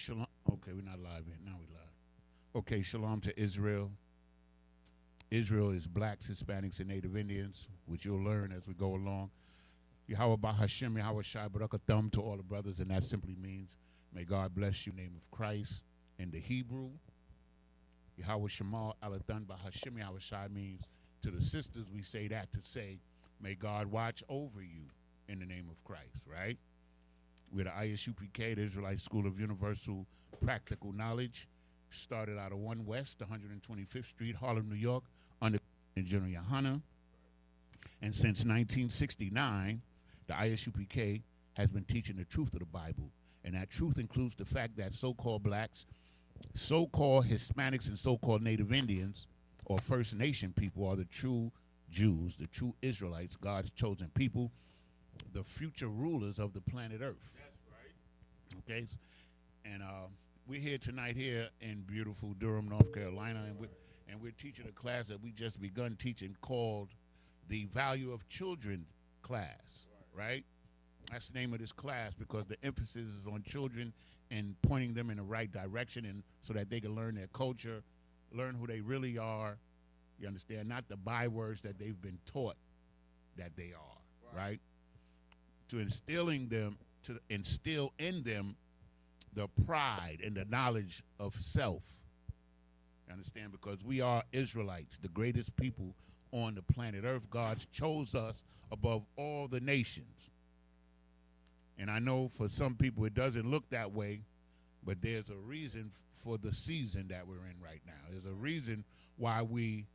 shalom. Okay, we're not live yet. Now we're live. Okay, shalom to Israel. Israel is blacks, Hispanics, and Native Indians, which you'll learn as we go along. Yahweh Bahashem, Yahweh Shai Barak Thumb to all the brothers, and that simply means, may God bless you in the name of Christ. In the Hebrew, Yahweh Shemal Alathan Bahashem, Yahweh Shai means to the sisters, we say that to say, may God watch over you in the name of Christ, right? We're the Isupk, the Israelite School of Universal Practical Knowledge. Started out of 1 West, 125th Street, Harlem, New York, under General Yohana. And since 1969, the Isupk has been teaching the truth of the Bible. And that truth includes the fact that so-called blacks, so-called Hispanics, and so-called Native Indians, or First Nation people, are the true Jews, the true Israelites, God's chosen people, the future rulers of the planet Earth. That's right. Okay? And we're here tonight here in beautiful Durham, North Carolina, and we're teaching a class that we just begun teaching called the Value of Children class, right? That's the name of this class because the emphasis is on children and pointing them in the right direction, and so that they can learn their culture, learn who they really are, you understand, not the bywords that they've been taught that they are, right? To instill in them the pride and the knowledge of self. You understand? Because we are Israelites, the greatest people on the planet Earth. God chose us above all the nations. And I know for some people it doesn't look that way, but there's a reason for the season that we're in right now. There's a reason why we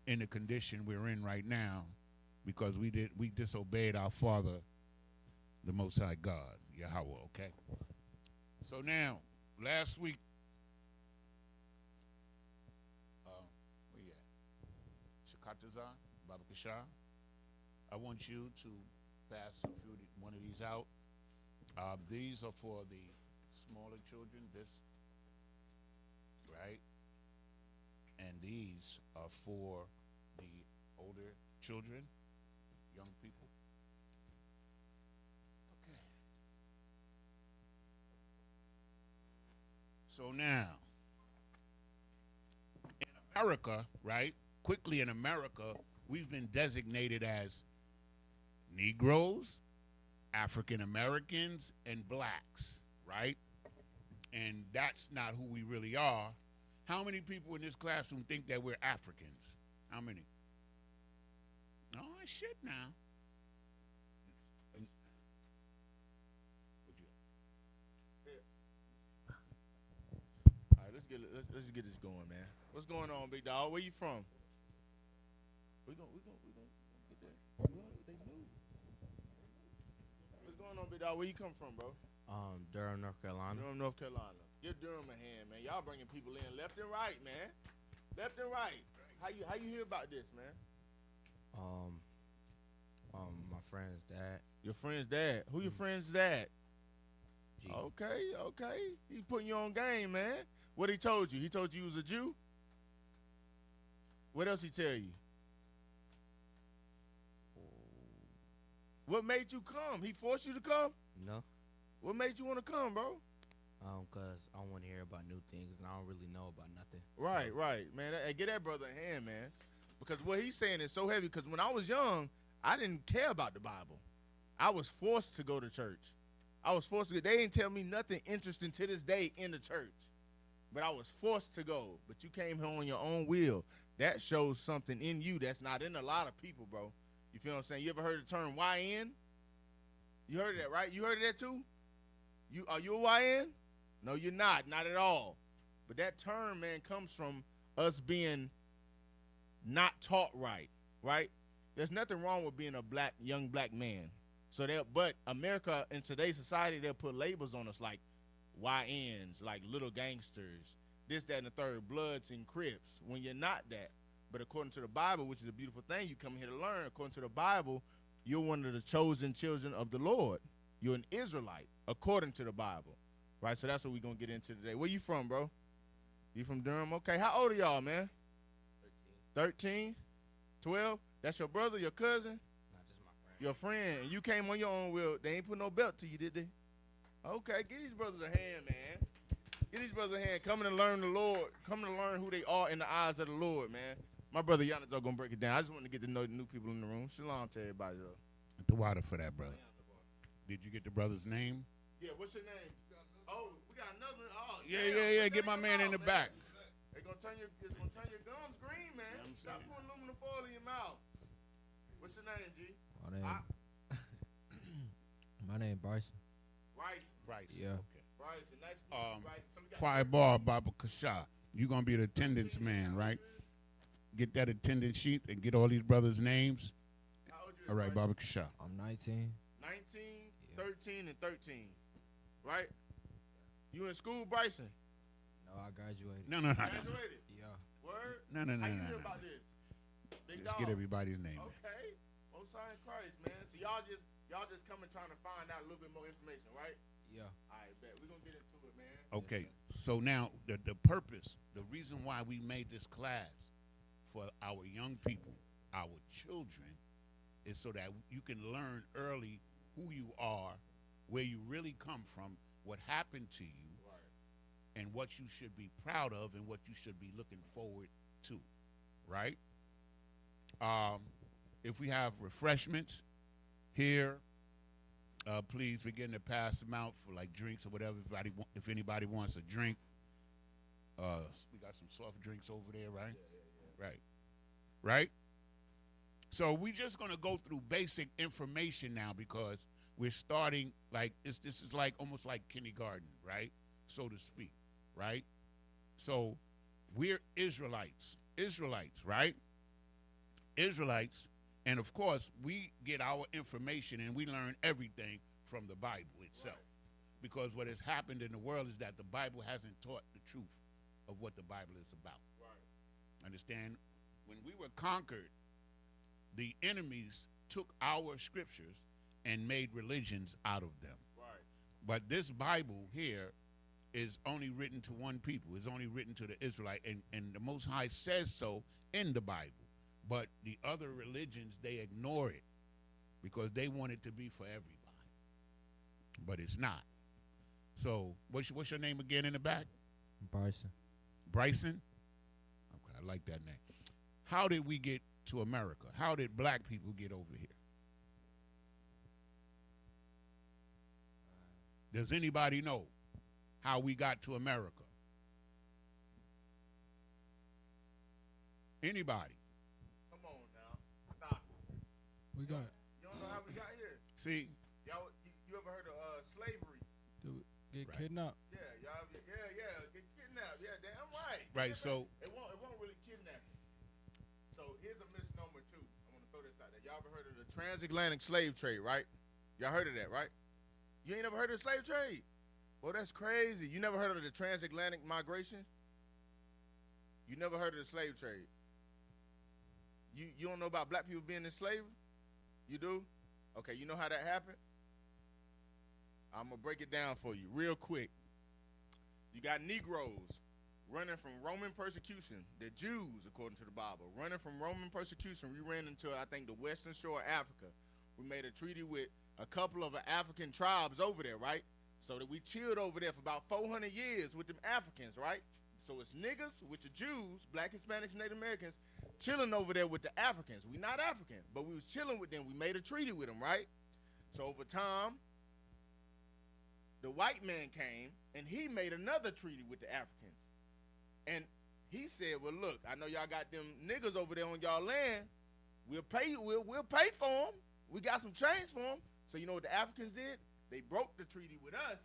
in the condition we're in right now, because we disobeyed our Father, the Most High God, Yahweh, okay? So now, last week, where you at? Shakatazan, Baba Kasha. I want you to pass one of these out. These are for the smaller children, this, right? And these are for the older children, young people. Okay. So now, in America, right? Quickly in America, we've been designated as Negroes, African Americans, and blacks, right? And that's not who we really are. How many people in this classroom think that we're Africans? How many? Oh, shit now. All right, let's get this going, man. What's going on, big dog? Where you from? We gonna get that. They move. What's going on, big dog? Where you come from, bro? Durham, North Carolina. Durham, North Carolina. Give Durham a hand, man. Y'all bringing people in left and right, man. Left and right. How you hear about this, man? My friend's dad. Your friend's dad. Who your friend's dad? G. Okay. He putting you on game, man. What he told you? He told you was a Jew? What else he tell you? What made you come? He forced you to come? No. What made you want to come, bro? Cause I want to hear about new things and I don't really know about nothing. Right, man. Hey, get that brother a hand, man. Because what he's saying is so heavy. Because when I was young, I didn't care about the Bible. I was forced to go to church. They didn't tell me nothing interesting to this day in the church. But I was forced to go. But you came here on your own will. That shows something in you that's not in a lot of people, bro. You feel what I'm saying? You ever heard the term YN? You heard of that, right? You heard of that too? Are you a YN? No, you're not. Not at all. But that term, man, comes from us being not taught right? There's nothing wrong with being a young black man. But America, in today's society, they'll put labels on us like YNs, like little gangsters, this, that, and the third, Bloods and Crips, when you're not that. But according to the Bible, which is a beautiful thing, you come here to learn, according to the Bible, you're one of the chosen children of the Lord. You're an Israelite, according to the Bible, right? So that's what we're going to get into today. Where you from, bro? You from Durham? Okay. How old are y'all, man? 13? 12? That's your brother, your cousin? Not just my friend. Your friend. And you came on your own will. They ain't put no belt to you, did they? Okay. Give these brothers a hand, man. these brothers a hand. Coming to learn the Lord. Coming to learn who they are in the eyes of the Lord, man. My brother Giannis are going to break it down. I just want to get to know the new people in the room. Shalom to everybody, though. The water for that, brother. Did you get the brother's name? Yeah, what's your name? Oh, we got another. Oh, Yeah. Get my man in the back. It's gonna turn your gums green, man. Yeah, I'm Stop saying. putting aluminum foil in your mouth. What's your name, G? My name Bryson. Bryce. Yeah. Okay. Bryce, nice to meet you, Bryce. So we got Quiet bar, Baba Kasha. You're going to be the attendance man, right? Get that attendance sheet and get all these brothers' names. How old you is, All right, Bryce? Baba Kasha. I'm 19. 19, Yeah. 13, and 13. Right? You in school, Bryson? No, I graduated. No. Graduated? Yeah. Word? No. How you hear about this? Big Let's dog. get everybody's name. Okay. Most High in Christ, man. So y'all just coming trying to find out a little bit more information, right? Yeah. All right, bet. We're going to get into it, man. Okay, so now the purpose, the reason why we made this class for our young people, our children, is so that you can learn early who you are, where you really come from, what happened to you, Right. and what you should be proud of and what you should be looking forward to, right? If we have refreshments here, please begin to pass them out for like drinks or whatever. If anybody wants a drink, we got some soft drinks over there, right? Yeah. Right. So we're just gonna go through basic information now because we're starting like this is like almost like kindergarten, right? So to speak, right? So we're Israelites, right? Israelites. And of course, we get our information and we learn everything from the Bible itself. Right. Because what has happened in the world is that the Bible hasn't taught the truth of what the Bible is about. Right. Understand? When we were conquered, the enemies took our scriptures and made religions out of them. Right. But this Bible here is only written to one people. It's only written to the Israelite. And the Most High says so in the Bible. But the other religions, they ignore it because they want it to be for everybody. But it's not. So what's your name again in the back? Bryson. Bryson? Okay, I like that name. How did we get to America? How did black people get over here? Does anybody know how we got to America? Anybody? We got. You don't know how we got here. See? Y'all, you ever heard of slavery? Get Right. kidnapped. Yeah, y'all, get kidnapped. Yeah, damn right. Right, so it won't really kidnap you. So here's a misnomer too. I want to throw this out there. Y'all ever heard of the transatlantic slave trade, right? Y'all heard of that, right? You ain't never heard of the slave trade? Well, that's crazy. You never heard of the transatlantic migration? You never heard of the slave trade? You don't know about black people being enslaved? You do? Okay, you know how that happened? I'm going to break it down for you real quick. You got Negroes running from Roman persecution. The Jews, according to the Bible, running from Roman persecution. We ran into, I think, the western shore of Africa. We made a treaty with a couple of African tribes over there, right? So that we chilled over there for about 400 years with them Africans, right? So it's niggas, which are Jews, black Hispanics, Native Americans, chilling over there with the Africans. We not African, but we was chilling with them. We made a treaty with them, right? So over time, the white man came, and he made another treaty with the Africans. And he said, well, look, I know y'all got them niggas over there on y'all land. We'll pay you. We'll pay for them. We got some change for them. So you know what the Africans did? They broke the treaty with us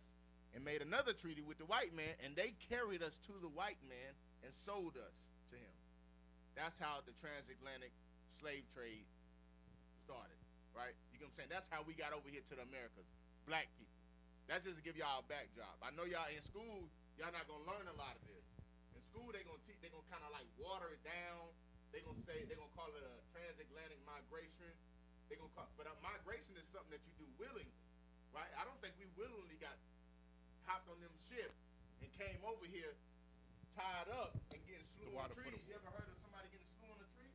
and made another treaty with the white man, and they carried us to the white man and sold us to him. That's how the transatlantic slave trade started, right? You know what I'm saying? That's how we got over here to the Americas, black people. That's just to give y'all a backdrop. I know y'all in school, y'all not gonna learn a lot of this. In school, they gonna kind of like water it down. They gonna call it a transatlantic migration. But migration is something that you do willingly, right? I don't think we willingly hopped on them ship and came over here tied up and getting slew on trees. You ever heard of somebody getting slew on a tree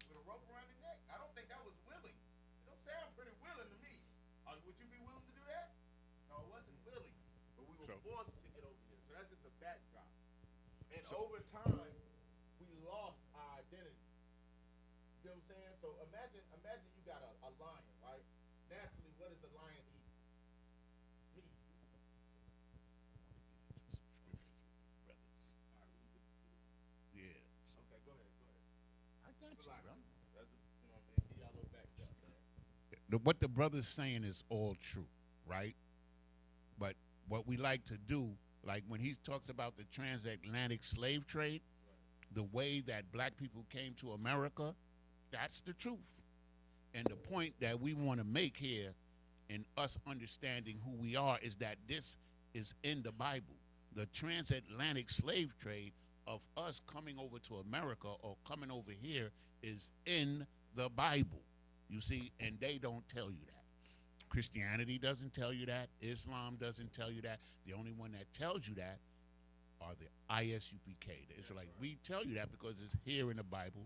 with a rope around their neck? I don't think that was willing. It don't sound pretty willing to me. Would you be willing to do that? No, it wasn't willing, but we were forced to get over here. So that's just a backdrop. over time, we lost our identity. You know what I'm saying? So imagine you got a lion, right? Naturally, what does the lion eat? Meat. Yeah. Okay, go ahead. I got you, Relax. bro. That's, you know what I mean? Give y'all a little back up, man. What the brother's saying is all true, right? But what we like to do, like when he talks about the transatlantic slave trade, the way that black people came to America, that's the truth. And the point that we want to make here in us understanding who we are is that this is in the Bible. The transatlantic slave trade of us coming over to America or coming over here is in the Bible. You see, and they don't tell you that. Christianity doesn't tell you that. Islam doesn't tell you that. The only one that tells you that are the Isupk, the Israelite. We tell you that because it's here in the Bible.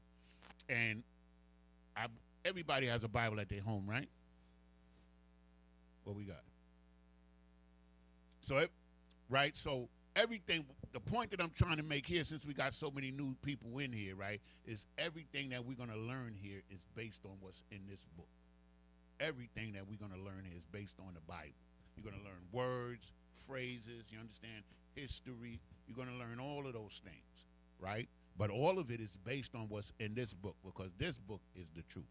And everybody has a Bible at their home, right? What we got? So, right? So everything, the point that I'm trying to make here, since we got so many new people in here, right, is everything that we're going to learn here is based on what's in this book. Everything that we're going to learn here is based on the Bible. You're going to learn words, phrases, you understand, history. You're going to learn all of those things, right? But all of it is based on what's in this book because this book is the truth.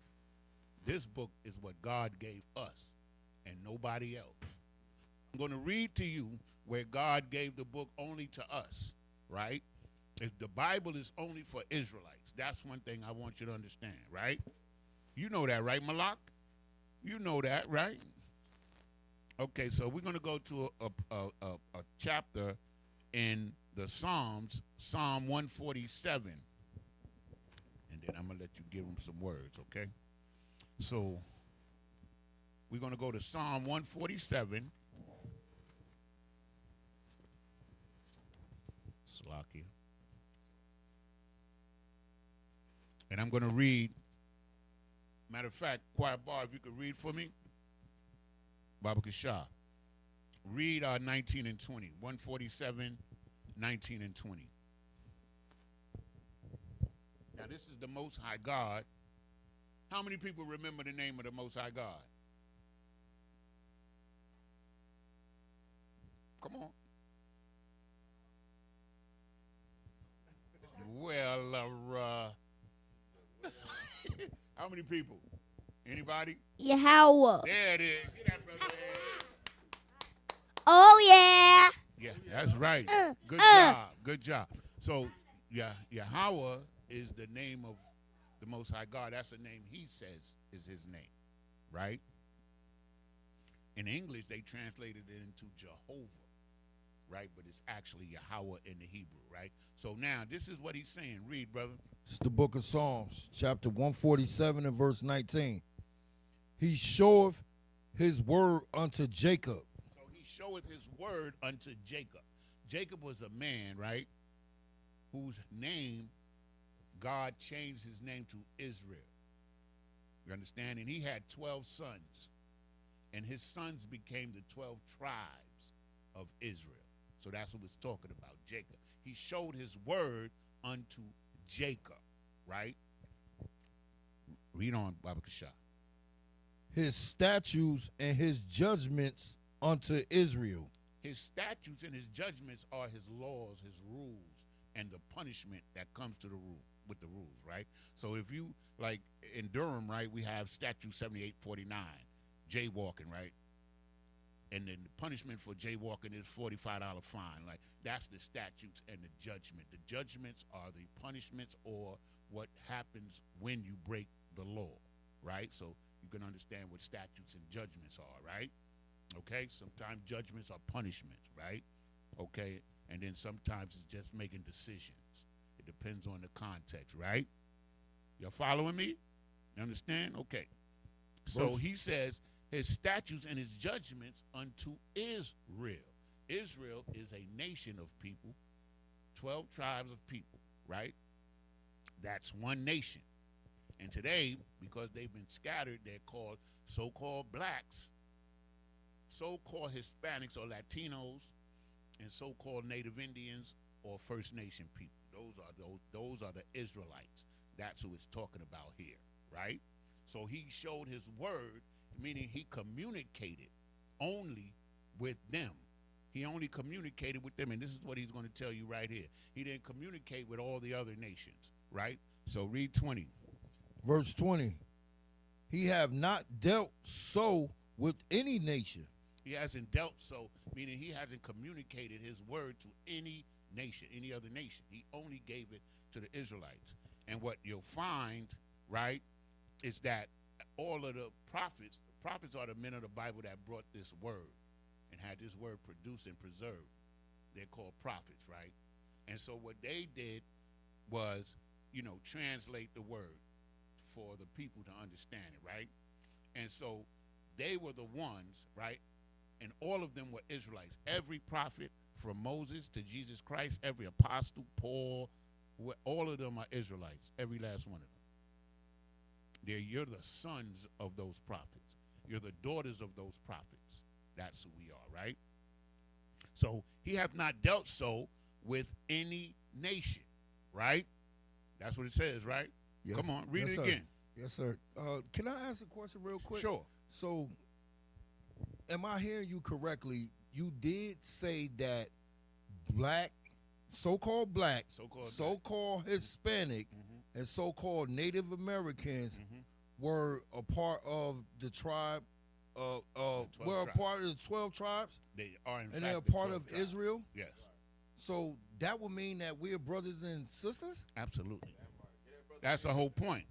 This book is what God gave us and nobody else. I'm going to read to you where God gave the book only to us, right? If the Bible is only for Israelites, that's one thing I want you to understand, right? You know that, right, Malak? You know that, right? Okay, so we're going to go to a chapter in the Psalms, Psalm 147. And then I'm going to let you give them some words, okay? So we're going to go to Psalm 147. Slakia. And I'm going to read. Matter of fact, Quiet Bar, if you could read for me. Baba Kashah. Read 19 and 20. 147, 19 and 20. Now, this is the Most High God. How many people remember the name of the Most High God? Come on. Well, how many people? Anybody? Yahweh. There it is. Get that brother there. Oh, yeah. Yeah, that's right. Good job. Good job. So, Yahweh is the name of the Most High God. That's the name he says is his name, right? In English, they translated it into Jehovah, right? But it's actually Yahweh in the Hebrew, right? So now, this is what he's saying. Read, brother. It's the book of Psalms, chapter 147 and verse 19. He showeth his word unto Jacob. So he showeth his word unto Jacob. Jacob was a man, right, whose name, God changed his name to Israel. You understand? And he had 12 sons. And his sons became the 12 tribes of Israel. So that's what it's talking about, Jacob. He showed his word unto Jacob, right? Read on, Baba Kashah. His statutes and his judgments unto Israel. His statutes and his judgments are his laws, his rules, and the punishment that comes to the rule with the rules, right? So if you, like in Durham, right, we have statute 7849, jaywalking, right? And then the punishment for jaywalking is $45 fine. Like, that's the statutes and the judgment. The judgments are the punishments or what happens when you break the law, right? So you can understand what statutes and judgments are, right? Okay? Sometimes judgments are punishments, right? Okay? And then sometimes it's just making decisions. It depends on the context, right? You're following me? You understand? Okay. So he says his statutes and his judgments unto Israel. Israel is a nation of people, 12 tribes of people, right? That's one nation. And today, because they've been scattered, they're called so-called blacks, so-called Hispanics or Latinos, and so-called Native Indians or First Nation people. Those are the Israelites. That's who it's talking about here, right? So he showed his word, meaning he communicated only with them. He only communicated with them, and this is what he's going to tell you right here. He didn't communicate with all the other nations, right? So read 20. Verse 20. He have not dealt so with any nation. He hasn't dealt so, meaning he hasn't communicated his word to any nation, any other nation. He only gave it to the Israelites. And what you'll find, right, is that all of the prophets are the men of the Bible that brought this word and had this word produced and preserved. They're called prophets, right? And so what they did was, translate the word for the people to understand it, right? And so they were the ones, right? And all of them were Israelites. Every prophet from Moses to Jesus Christ, every apostle, Paul, all of them are Israelites, every last one of them. You're the sons of those prophets. You're the daughters of those prophets. That's who we are, right? So he hath not dealt so with any nation, right? That's what it says, right? Yes. Come on, read Yes, it sir. again. Yes, sir. Can I ask a question real quick? Sure. So, am I hearing you correctly? You did say that black, so-called black, so-called Hispanic, Mm-hmm. and so-called Native Americans Mm-hmm. were a part of the tribe, The 12 were a tribes. part of the 12 tribes, They are, in and fact, they're a the part 12 of tribes. Israel? Yes, So that would mean that we're brothers and sisters? absolutely. That's the whole point.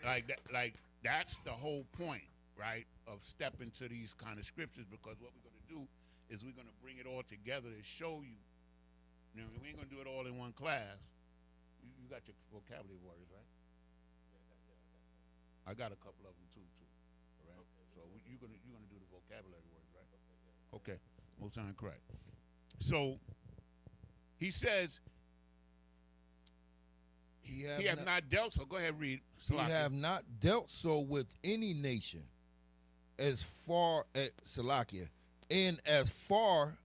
That's the whole point, right, of stepping to these kind of scriptures, because what we're going to do is we're going to bring it all together to show you. We ain't going to do it all in one class. You got your vocabulary words, right? I got a couple of them too. All right. So you're gonna do the vocabulary words, right? Okay. Most time correct. So he says he have not dealt. So go ahead, read. He have not dealt so with any nation as far as Salakia, and as for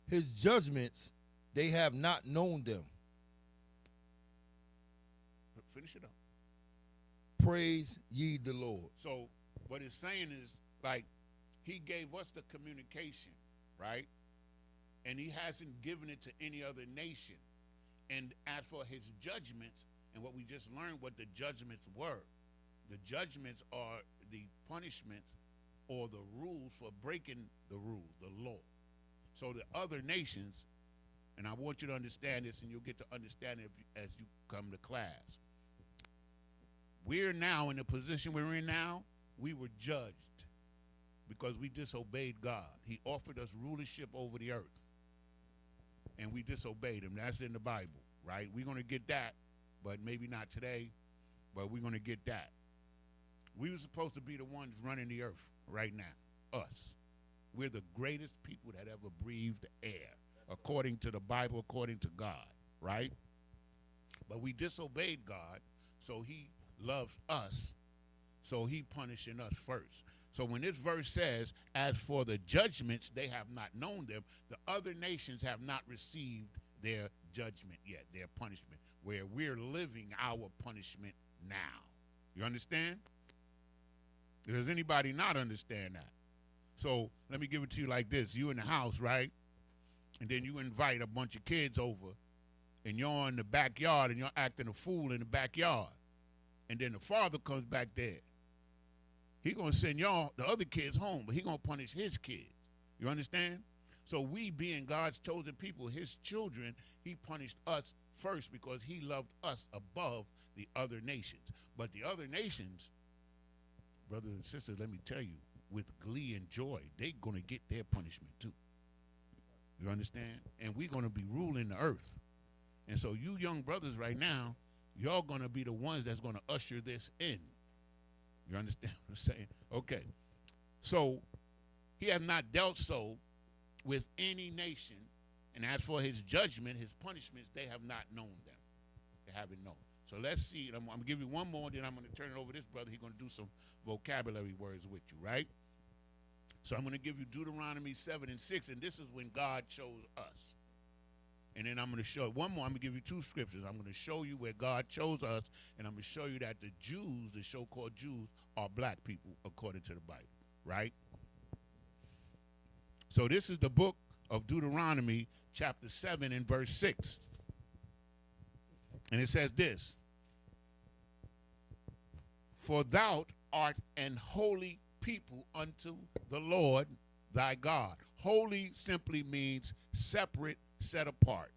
his judgments, they have not known them. Finish it up. Praise ye the Lord. So what it's saying is, like, he gave us the communication, right? And he hasn't given it to any other nation. And as for his judgments, and what we just learned what the judgments were, the judgments are the punishments or the rules for breaking the rules, the law. So the other nations, and I want you to understand this, and you'll get to understand it as you come to class. We're now in the position we're in now. We were judged because we disobeyed God. He offered us rulership over the earth, and we disobeyed him. That's in the Bible, right? We're going to get that, but maybe not today, but we're going to get that. We were supposed to be the ones running the earth right now, us. We're the greatest people that ever breathed air, according to the Bible, according to God, right? But we disobeyed God, so he loves us, so he punishing us first. So when this verse says, as for the judgments, they have not known them, the other nations have not received their judgment yet, their punishment, where we're living our punishment now. You understand? Does anybody not understand that? So let me give it to you like this. You in the house, right? And then you invite a bunch of kids over, and you're in the backyard, and you're acting a fool in the backyard. And then the father comes back there. He going to send y'all, the other kids, home, but he going to punish his kids. You understand? So we, being God's chosen people, his children, he punished us first because he loved us above the other nations. But the other nations, brothers and sisters, let me tell you, with glee and joy, they're going to get their punishment too. You understand? And we're going to be ruling the earth. And so you young brothers right now, y'all going to be the ones that's going to usher this in. You understand what I'm saying? Okay. So he has not dealt so with any nation. And as for his judgment, his punishments, they have not known them. They haven't known. So let's see. I'm going to give you one more, then I'm going to turn it over to this brother. He's going to do some vocabulary words with you, right? So I'm going to give you Deuteronomy 7 and 6, and this is when God chose us. And then I'm going to show one more. I'm going to give you two scriptures. I'm going to show you where God chose us, and I'm going to show you that the Jews, the so-called Jews, are black people according to the Bible, right? So this is the book of Deuteronomy, chapter 7 and verse 6. And it says this: For thou art an holy people unto the Lord thy God. Holy simply means separate, set apart.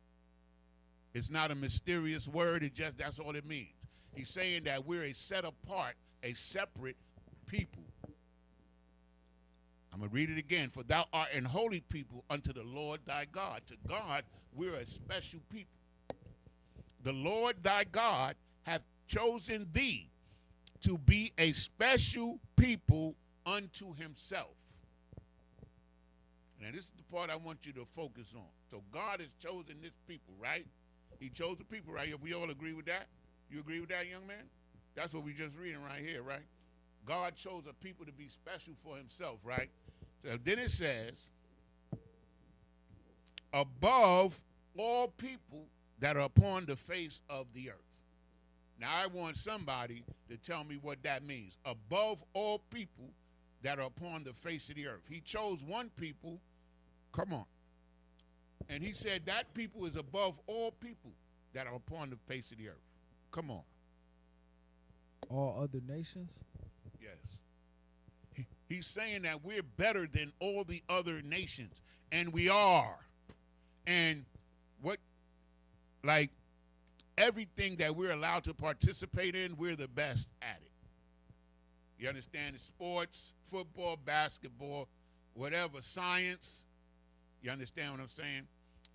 It's not a mysterious word. That's all it means. He's saying that we're a set apart, a separate people. I'm going to read it again. For thou art an holy people unto the Lord thy God. To God, we're a special people. The Lord thy God hath chosen thee to be a special people unto himself. Now, this is the part I want you to focus on. So God has chosen this people, right? He chose the people, right? We all agree with that? You agree with that, young man? That's what we just reading right here, right? God chose a people to be special for himself, right? So then it says, above all people that are upon the face of the earth. Now, I want somebody to tell me what that means. Above all people that are upon the face of the earth. He chose one people, come on, and he said that people is above all people that are upon the face of the earth. Come on. All other nations? Yes. He's saying that we're better than all the other nations, and we are. And everything that we're allowed to participate in, we're the best at it. You understand? Sports, football, basketball, whatever, science. You understand what I'm saying?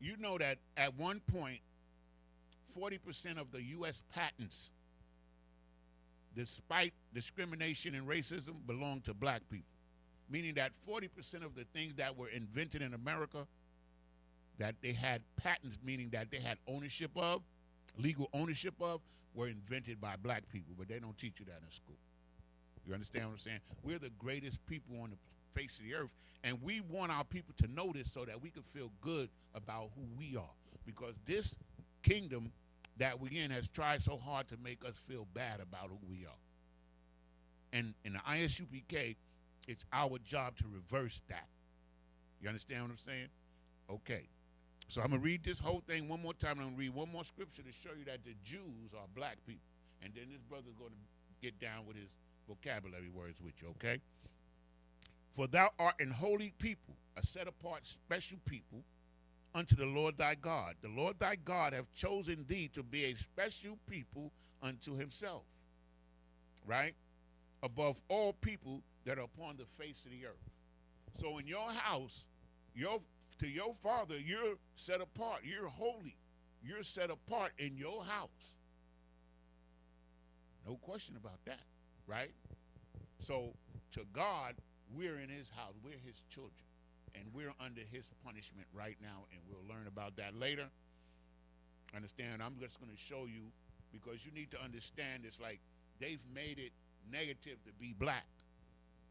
You know that at one point, 40% of the U.S. patents, despite discrimination and racism, belong to black people. Meaning that 40% of the things that were invented in America, that they had patents, meaning that they had ownership of, legal ownership of, were invented by black people, but they don't teach you that in school. You understand what I'm saying? We're the greatest people on the face of the earth, and we want our people to know this so that we can feel good about who we are. Because this kingdom that we're in has tried so hard to make us feel bad about who we are. And in the ISUPK, it's our job to reverse that. You understand what I'm saying? Okay. So I'm going to read this whole thing one more time. I'm going to read one more scripture to show you that the Jews are black people. And then this brother's going to get down with his vocabulary words with you, okay? For thou art an holy people, a set-apart special people, unto the Lord thy God. The Lord thy God hath chosen thee to be a special people unto himself, right? Above all people that are upon the face of the earth. So in your house, to your Father, you're set apart. You're holy. You're set apart in your house. No question about that, right? So to God, we're in his house. We're his children. And we're under his punishment right now, and we'll learn about that later. Understand? I'm just going to show you, because you need to understand it's like they've made it negative to be black.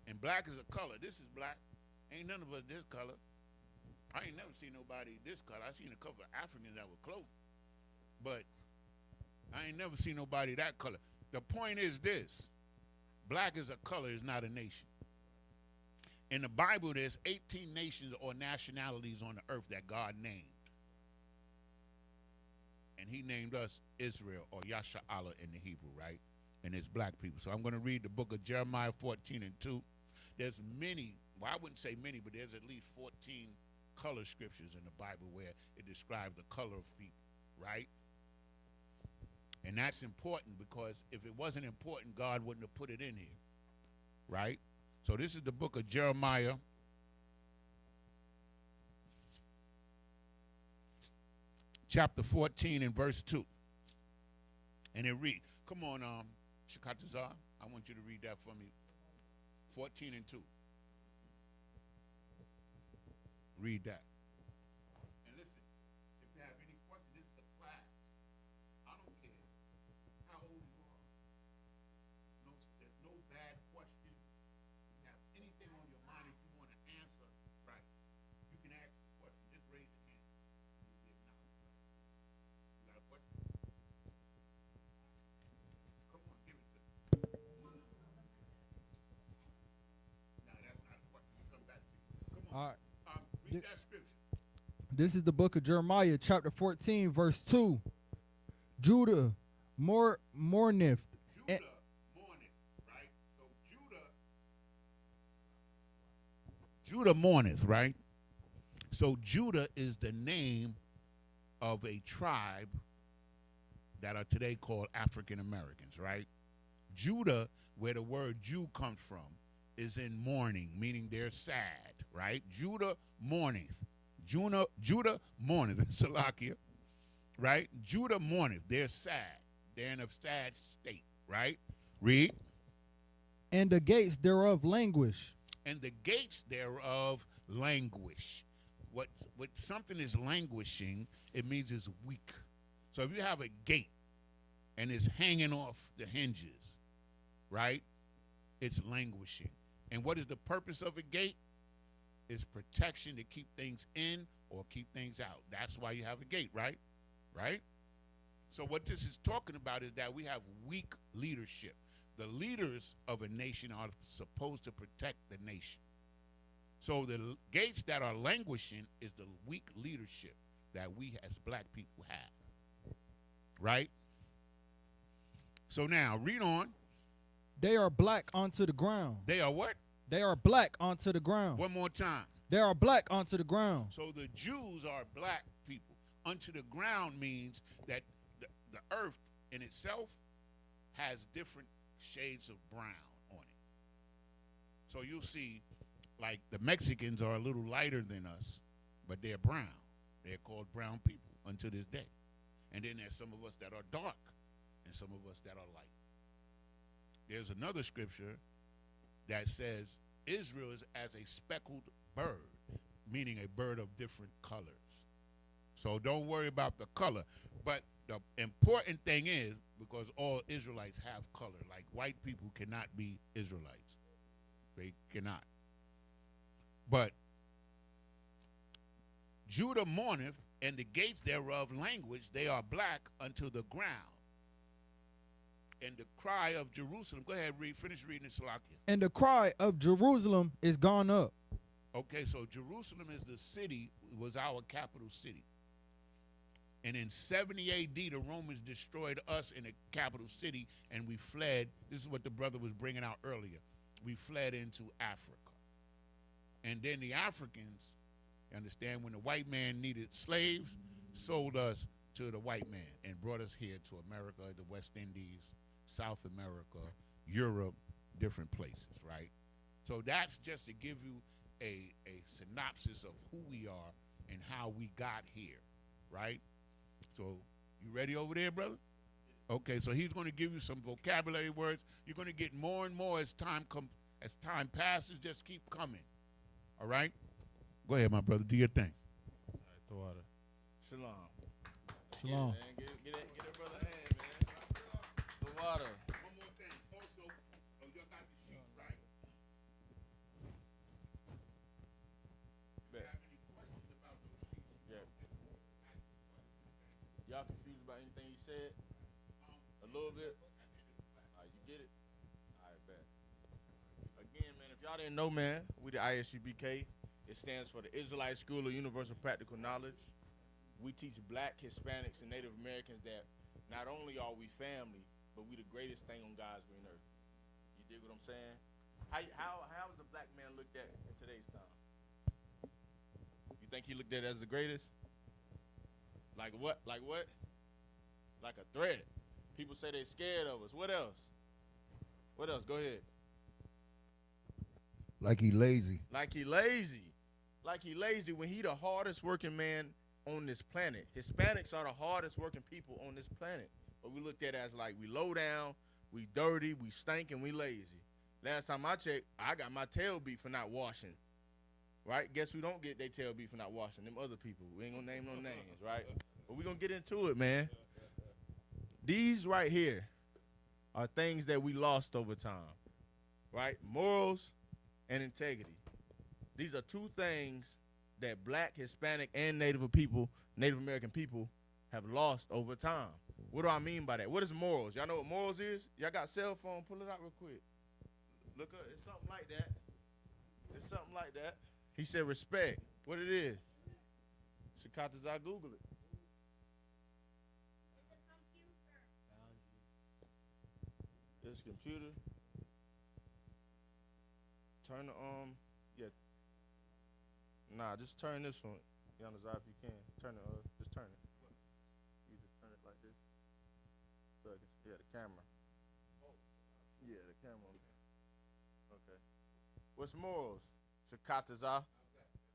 And black is a color. This is black. Ain't none of us this color. I ain't never seen nobody this color. I seen a couple of Africans that were close. But I ain't never seen nobody that color. The point is this. Black is a color, is not a nation. In the Bible, there's 18 nations or nationalities on the earth that God named. And he named us Israel, or Yasha'Allah in the Hebrew, right? And it's black people. So I'm going to read the book of Jeremiah 14 and 2. There's many, well, I wouldn't say many, but there's at least 14 color scriptures in the Bible where it describes the color of people, right? And that's important because if it wasn't important, God wouldn't have put it in here, right? So this is the book of Jeremiah. Chapter 14 and verse 2. And it reads, come on, Shakatazar, I want you to read that for me. 14 and 2. Read that. And listen, if you have any questions, this is a class. I don't care how old you are. There's no bad question. If you have anything on your mind, if you want to All right. Read that scripture. This is the book of Jeremiah, chapter 14, verse 2. Judah mourneth. Judah mourneth, right? So Judah mourneth, right? So Judah is the name of a tribe that are today called African Americans, right? Judah, where the word Jew comes from, is in mourning, meaning they're sad, right? Judah mourneth. Judah mourneth, Salakia, right? Judah mourneth. They're sad. They're in a sad state, right? Read. And the gates thereof languish. And the gates thereof languish. What something is languishing, it means it's weak. So if you have a gate and it's hanging off the hinges, right? It's languishing. And what is the purpose of a gate? It's protection to keep things in or keep things out. That's why you have a gate, right? Right? So what this is talking about is that we have weak leadership. The leaders of a nation are supposed to protect the nation. So the gates that are languishing is the weak leadership that we as black people have. Right? So now, read on. They are black onto the ground. They are what? They are black onto the ground. One more time. They are black onto the ground. So the Jews are black people. Unto the ground means that the earth in itself has different shades of brown on it. So you'll see, like, the Mexicans are a little lighter than us, but they're brown. They're called brown people unto this day. And then there's some of us that are dark and some of us that are light. There's another scripture that says Israel is as a speckled bird, meaning a bird of different colors. So don't worry about the color. But the important thing is, because all Israelites have color, like white people cannot be Israelites. They cannot. But Judah mourneth, and the gates thereof languish, they are black unto the ground. And the cry of Jerusalem, go ahead, finish reading it, Salakia. And the cry of Jerusalem is gone up. Okay, so Jerusalem is the city, was our capital city. And in 70 AD, the Romans destroyed us in the capital city, and we fled. This is what the brother was bringing out earlier. We fled into Africa. And then the Africans, you understand, when the white man needed slaves, sold us to the white man and brought us here to America, the West Indies, South America, Europe, different places, right? So that's just to give you a synopsis of who we are and how we got here, right? So you ready over there, brother? Okay, so he's going to give you some vocabulary words. You're going to get more and more as time passes. Just keep coming. All right? Go ahead, my brother. Do your thing. All right, the water. Shalom. Shalom. Yeah, man. Get that brother a hand, man. The water. One more thing. Also, you got the sheets, right? Bet. Have any questions about those sheets? Yeah. Y'all confused about anything he said? A little bit? All right, you get it? All right, bet. Again, man, if y'all didn't know, man, we the ISUBK. It stands for the Israelite School of Universal Practical Knowledge. We teach black, Hispanics, and Native Americans that not only are we family, but we the greatest thing on God's green earth. You dig what I'm saying? How is the black man looked at in today's time? You think he looked at as the greatest? Like what? Like what? Like a threat. People say they scared of us. What else? What else? Go ahead. Like he lazy. Like he lazy. Like he lazy when he the hardest working man on this planet. Hispanics are the hardest working people on this planet. But we looked at as like we low down, we dirty, we stink, and we lazy. Last time I checked, I got my tail beat for not washing. Right? Guess who don't get their tail beat for not washing? Them other people. We ain't gonna name no names, right? But we gonna get into it, man. These right here are things that we lost over time. Right? Morals and integrity. These are two things that black, Hispanic, and Native American people have lost over time. What do I mean by that? What is morals? Y'all know what morals is? Y'all got cell phone? Pull it out real quick. Look up. It's something like that. It's something like that. He said respect. What it is? Shikata's, I Google it. This computer. Turn the yeah. Nah, just turn this one. Yanazar, if you can. Turn it just turn it. You just turn it like this. So yeah, the camera. Yeah, the camera. Okay. What's morals? Shikata's.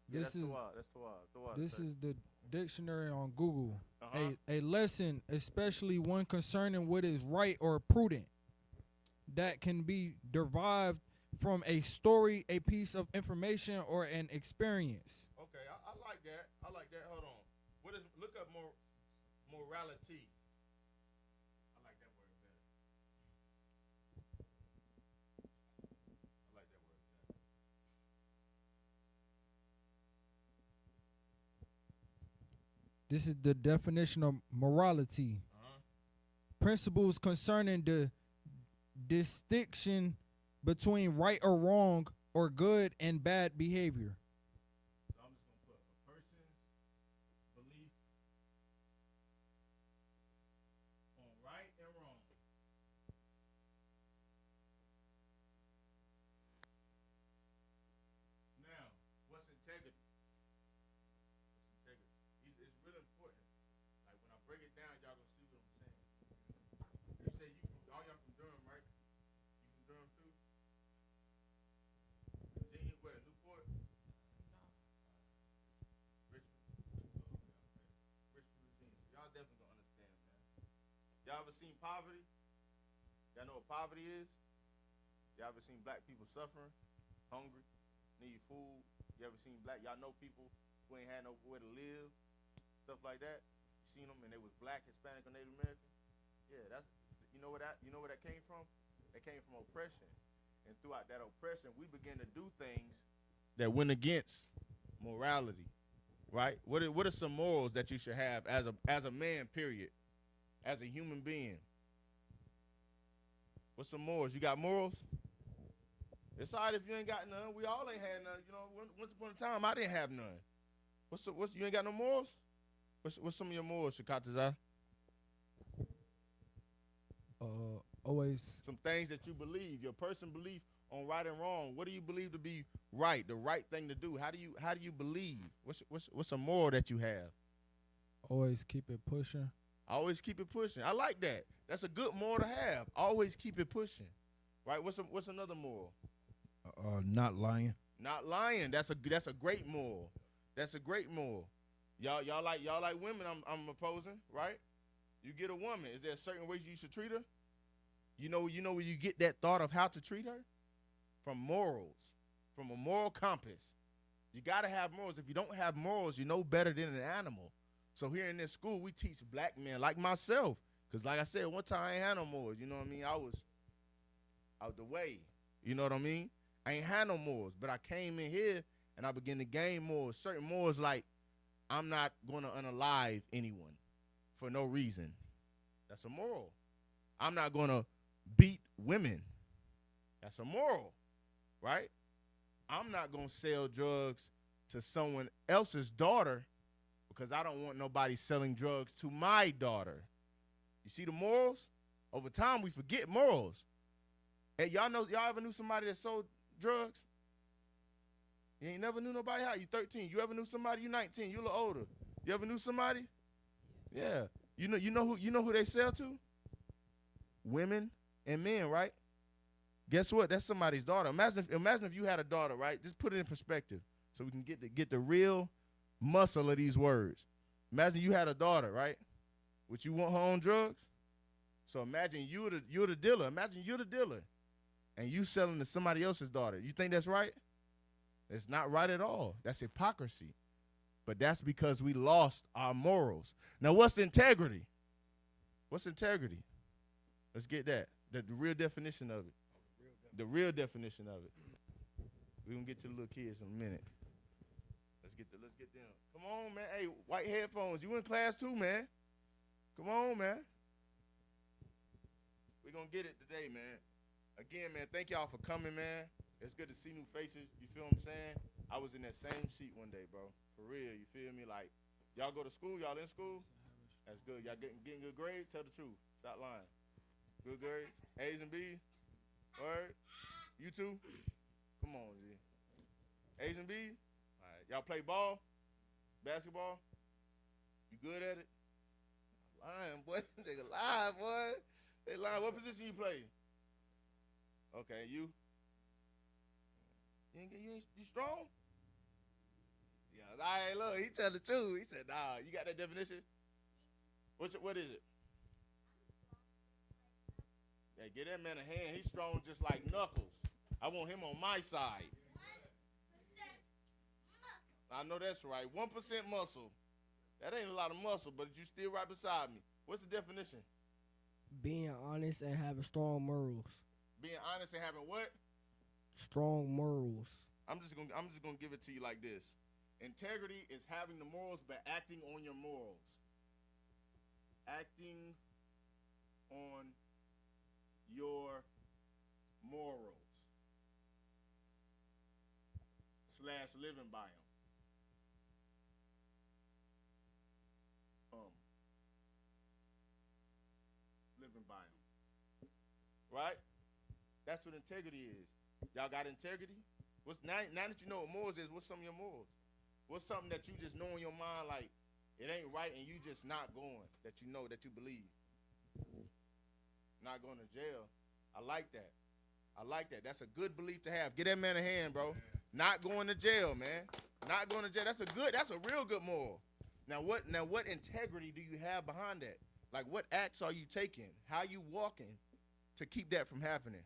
This that's is Tawad. That's Tawad. this is the dictionary on Google. Uh-huh. A lesson, especially one concerning what is right or prudent, that can be derived from a story, a piece of information, or an experience. Okay, I like that. I like that. Hold on. What is? Look up morality. I like that word better. I like that word better. This is the definition of morality. Principles concerning the distinction between right or wrong or good and bad behavior. So I'm just gonna put a person's belief on right and wrong. Now, what's integrity? What's integrity? It's really important. Like when I break it down, y'all gonna see what I'm saying. You say you from all y'all from Durham, right? You from Durham too? Virginia, where? Newport? Richmond. Richmond, Virginia. So y'all definitely gonna understand, man. Y'all ever seen poverty? Y'all know what poverty is? Y'all ever seen black people suffering, hungry, need food? You ever seen y'all know people who ain't had nowhere to live, stuff like that? You seen them and they was black, Hispanic, or Native American? Yeah, that's, you know where that came from? That came from oppression. And throughout that oppression, we began to do things that went against morality, right? What are some morals that you should have as a man, period, as a human being? What's some morals? You got morals? It's all right if you ain't got none. We all ain't had none. You know, once upon a time, I didn't have none. You ain't got no morals? What's some of your morals, Shikata's? Always Some things that you believe, your personal belief on right and wrong. What do you believe to be right, the right thing to do? How do you believe? What's a moral that you have? always keep it pushing. Always keep it pushing. I like that. That's a good moral to have. Always keep it pushing. Right? What's another moral? Not lying. Not lying. That's a great moral. That's a great moral. Y'all like women. I'm opposing, right? You get a woman. Is there a certain way you should treat her? You know where you get that thought of how to treat her? From morals, from a moral compass. You gotta have morals. If you don't have morals, you're no better than an animal. So here in this school, we teach black men like myself. Cause like I said, one time I ain't had no morals. You know what I mean? I was out the way. You know what I mean? I ain't had no morals, but I came in here and I began to gain morals. Certain morals like I'm not gonna unalive anyone for no reason. That's a moral. I'm not gonna beat women. That's a moral, right? I'm not gonna sell drugs to someone else's daughter because I don't want nobody selling drugs to my daughter. You see the morals? Over time, we forget morals. Hey, y'all ever knew somebody that sold drugs? You ain't never knew nobody? How? You 13. You ever knew somebody? You 19. You a little older. You ever knew somebody? Yeah. You know who they sell to? Women and men, right? Guess what? That's somebody's daughter. Imagine if you had a daughter, right? Just put it in perspective so we can get the real muscle of these words. Imagine you had a daughter, right? Would you want her on drugs? So imagine you're the dealer. Imagine you're the dealer, and you selling to somebody else's daughter. You think that's right? It's not right at all. That's hypocrisy. But that's because we lost our morals. Now, what's integrity? What's integrity? Let's get that. The real definition of it. The real definition of it. We're gonna get to the little kids in a minute. Let's get them. Come on, man. Hey, white headphones. You in class too, man. Come on, man. We're gonna get it today, man. Again, man, thank y'all for coming, man. It's good to see new faces. You feel what I'm saying? I was in that same seat one day, bro. For real, you feel me? Like, y'all go to school? Y'all in school? That's good. Y'all getting good grades? Tell the truth. Stop lying. Good grades? A's and B's? Word? You too? Come on, G. A's and B's? All right. Y'all play ball? Basketball? You good at it? Lying, boy. Nigga lying, boy. They lying. What position you play? Okay, you? You strong? Yeah, I look, he tell the truth. He said, nah, you got that definition? What is it? Yeah, get that man a hand. He's strong just like Knuckles. I want him on my side. I know that's right. 1% muscle. That ain't a lot of muscle, but you still right beside me. What's the definition? Being honest and having strong morals. Being honest and having what? Strong morals. I'm just gonna give it to you like this. Integrity is having the morals but acting on your morals. Acting on your morals. / living by them. Living by them. Right? That's what integrity is. Y'all got integrity? Now that you know what morals is, what's some of your morals? What's something that you just know in your mind like it ain't right and you just not going, that you know, that you believe? Not going to jail. I like that. I like that. That's a good belief to have. Get that man a hand, bro. Not going to jail, man. Not going to jail. That's a real good moral. Now what integrity do you have behind that? Like what acts are you taking? How you walking to keep that from happening?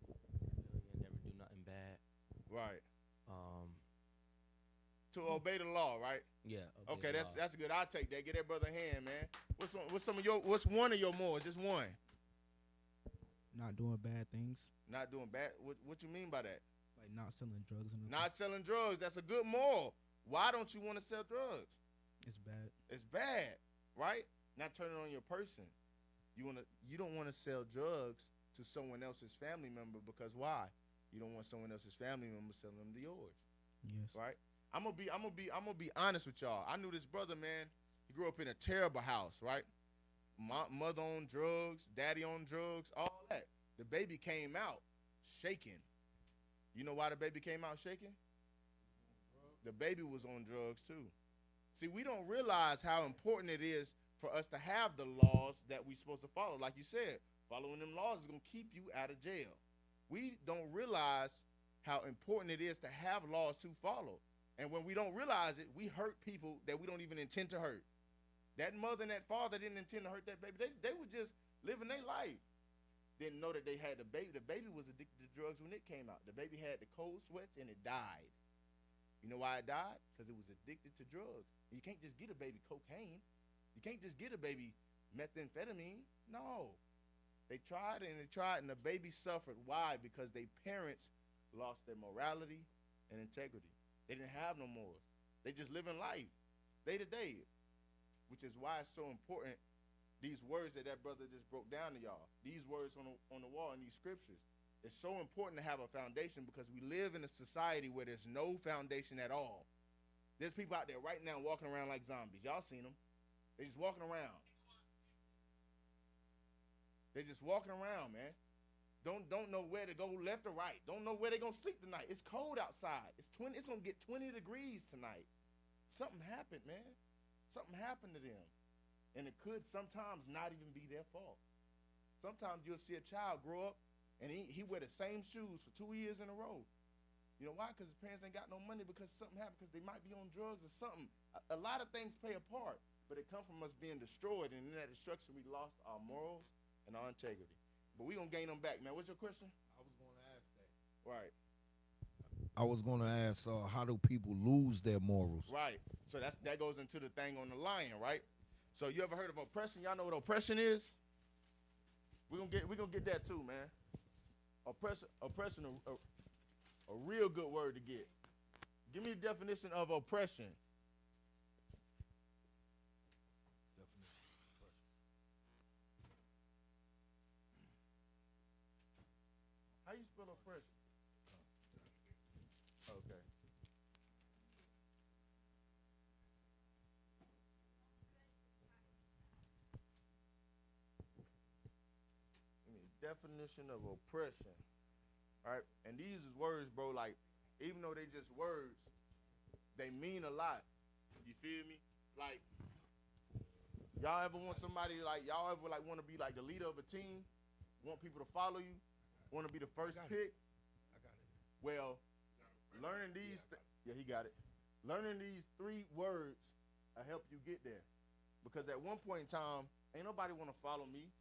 You never do nothing bad. Right. To obey the law, right? Yeah. Okay, that's good. I'll take that. Get that brother a hand, man. What's one of your morals? Just one. Not doing bad things. Not doing bad. What you mean by that? Like not selling drugs. And not selling drugs. That's a good moral. Why don't you want to sell drugs? It's bad. It's bad, right? Not turning on your person. You don't want to sell drugs to someone else's family member because why? You don't want someone else's family member selling them to yours. Yes. Right? I'm gonna be honest with y'all. I knew this brother, man. He grew up in a terrible house, right? Mother on drugs, daddy on drugs, all that. The baby came out shaking. You know why the baby came out shaking? The baby was on drugs too. See, we don't realize how important it is for us to have the laws that we're supposed to follow. Like you said, following them laws is going to keep you out of jail. We don't realize how important it is to have laws to follow. And when we don't realize it, we hurt people that we don't even intend to hurt. That mother and that father didn't intend to hurt that baby. They were just living their life. Didn't know that they had the baby. The baby was addicted to drugs when it came out. The baby had the cold sweats and it died. You know why it died? Because it was addicted to drugs. You can't just get a baby cocaine. You can't just get a baby methamphetamine. No. They tried and the baby suffered. Why? Because their parents lost their morality and integrity. They didn't have no morals. They just living life day to day, which is why it's so important, these words that brother just broke down to y'all, these words on the wall in these scriptures. It's so important to have a foundation because we live in a society where there's no foundation at all. There's people out there right now walking around like zombies. Y'all seen them. They just walking around. They just walking around, man. Don't know where to go left or right. Don't know where they're going to sleep tonight. It's cold outside. It's going to get 20 degrees tonight. Something happened, man. Something happened to them. And it could sometimes not even be their fault. Sometimes you'll see a child grow up and he wear the same shoes for 2 years in a row. You know why? Because his parents ain't got no money because something happened, because they might be on drugs or something. A lot of things play a part, but it comes from us being destroyed, and in that destruction we lost our morals and our integrity. But we going to gain them back, man. What's your question? I was going to ask that. Right. I was going to ask, how do people lose their morals? Right. So that goes into the thing on the lion, right? So you ever heard of oppression? Y'all know what oppression is? We're gonna get that too, man. Oppression, a real good word to get. Give me the definition of oppression. How you spell oppression? Okay. Definition of oppression. All right, and these is words, bro. Like, even though they just words, they mean a lot. You feel me? Like, y'all ever want somebody like y'all ever like want to be like the leader of a team? Want people to follow you? Want to be the first pick? I got it. Well, learning these, yeah, he got it. Learning these 3 words will help you get there. Because at one point in time, ain't nobody want to follow me.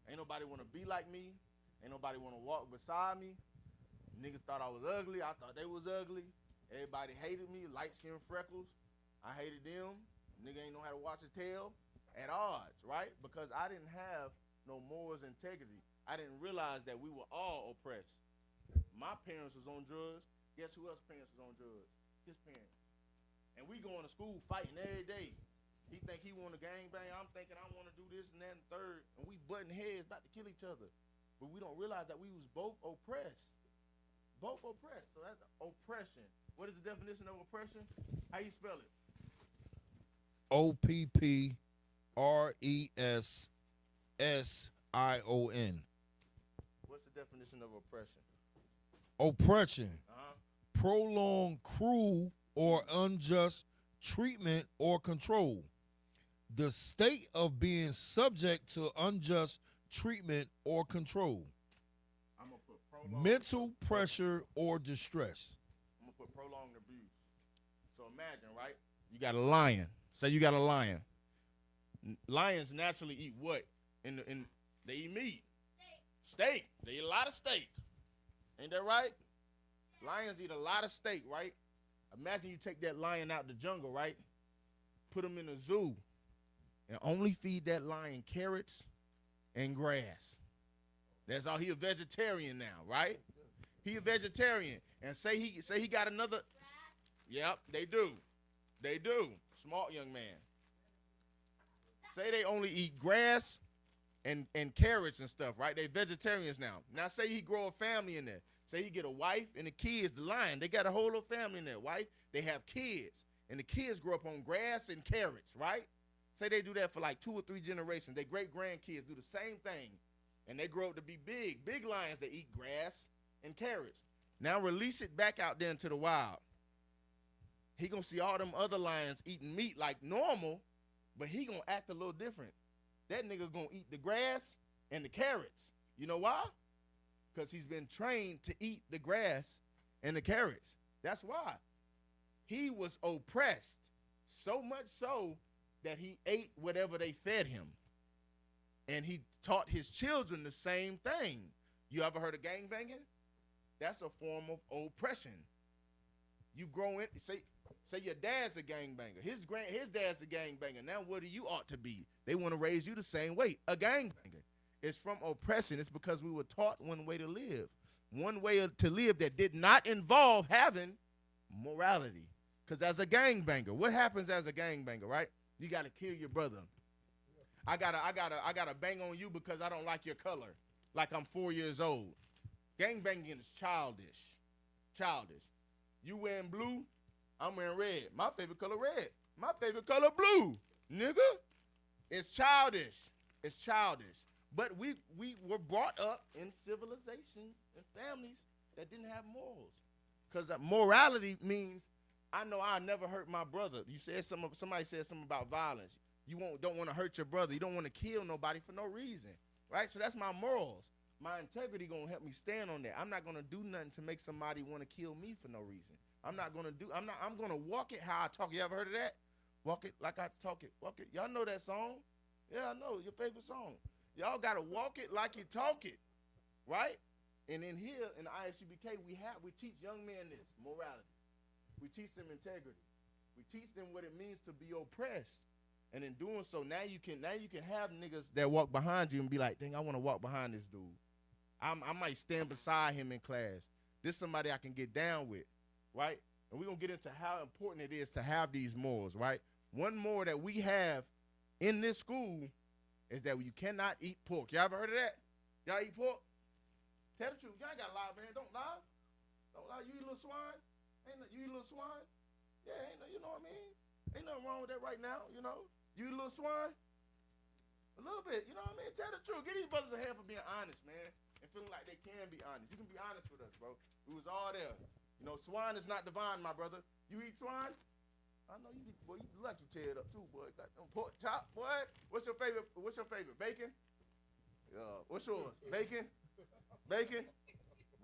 Ain't nobody want to be like me. Ain't nobody want to walk beside me. Niggas thought I was ugly. I thought they was ugly. Everybody hated me. Light skin, freckles. I hated them. Nigga ain't know how to watch his tail. At odds, right? Because I didn't have no morals, integrity. I didn't realize that we were all oppressed. My parents was on drugs. Guess who else's parents was on drugs? His parents. And we going to school fighting every day. He think he want to gangbang. I'm thinking I want to do this and that and third. And we butting heads, about to kill each other. But we don't realize that we was both oppressed. Both oppressed. So that's oppression. What is the definition of oppression? How you spell it? OPPRESSION. What's the definition of oppression? Oppression. Uh-huh. Prolonged, cruel, or unjust treatment or control. The state of being subject to unjust treatment or control. I'm going to put prolonged. Mental pressure or distress. I'm going to put prolonged abuse. So imagine, right? You got a lion. Say you got a lion. Lions naturally eat what? They eat meat. Steak. They eat a lot of steak. Ain't that right? Lions eat a lot of steak, right? Imagine you take that lion out the jungle, right? Put him in a zoo and only feed that lion carrots and grass. That's all. He a vegetarian now, right? He a vegetarian. And say he got another. Yep, they do. They do. Smart young man. Say they only eat grass and carrots and stuff, right? They vegetarians now. Now say he grow a family in there. Say he get a wife and the kids, the lion. They got a whole little family in there. Wife, they have kids. And the kids grow up on grass and carrots, right? Say they do that for like 2 or 3 generations. Their great-grandkids do the same thing. And they grow up to be big. Big lions that eat grass and carrots. Now release it back out there into the wild. He gonna see all them other lions eating meat like normal, but he gonna act a little different. That nigga gonna eat the grass and the carrots. You know why? Because he's been trained to eat the grass and the carrots. That's why. He was oppressed, so much so that he ate whatever they fed him. And he taught his children the same thing. You ever heard of gangbanging? That's a form of oppression. You grow in, say your dad's a gangbanger. His dad's a gangbanger. Now what do you ought to be? They want to raise you the same way, a gangbanger. It's from oppression. It's because we were taught one way to live. One way to live that did not involve having morality. Because as a gangbanger, what happens as a gangbanger, right? You got to kill your brother. I gotta bang on you because I don't like your color. Like I'm 4 years old. Gangbanging is childish. Childish. You wearing blue, I'm wearing red. My favorite color red. My favorite color blue. Nigga. It's childish. It's childish. But we were brought up in civilizations and families that didn't have morals. Because morality means I know I'll never hurt my brother. You said somebody said something about violence. You don't want to hurt your brother. You don't want to kill nobody for no reason. Right? So that's my morals. My integrity gonna help me stand on that. I'm not gonna do nothing to make somebody want to kill me for no reason. I'm gonna walk it how I talk. You ever heard of that? Walk it like I talk it. Walk it. Y'all know that song? Yeah, I know, your favorite song. Y'all gotta walk it like you talk it. Right? And in here in the ISUBK, we teach young men this, morality. We teach them integrity. We teach them what it means to be oppressed. And in doing so, now you can have niggas that walk behind you and be like, dang, I want to walk behind this dude. I might stand beside him in class. This is somebody I can get down with, right? And we're going to get into how important it is to have these morals, right? One more that we have in this school is that you cannot eat pork. Y'all ever heard of that? Y'all eat pork? Tell the truth. Y'all ain't got to lie, man. Don't lie. Don't lie. You eat a little swine? You eat a little swine? Yeah, you know what I mean? Ain't nothing wrong with that right now, you know? You eat a little swine? A little bit, you know what I mean? Tell the truth. Give these brothers a hand for being honest, man, and feeling like they can be honest. You can be honest with us, bro. We was all there. You know, swine is not divine, my brother. You eat swine? I know you, boy. You lucky you tear it up too, boy. Got them pork chop, boy. What's your favorite? Bacon? What's yours? Bacon? Bacon?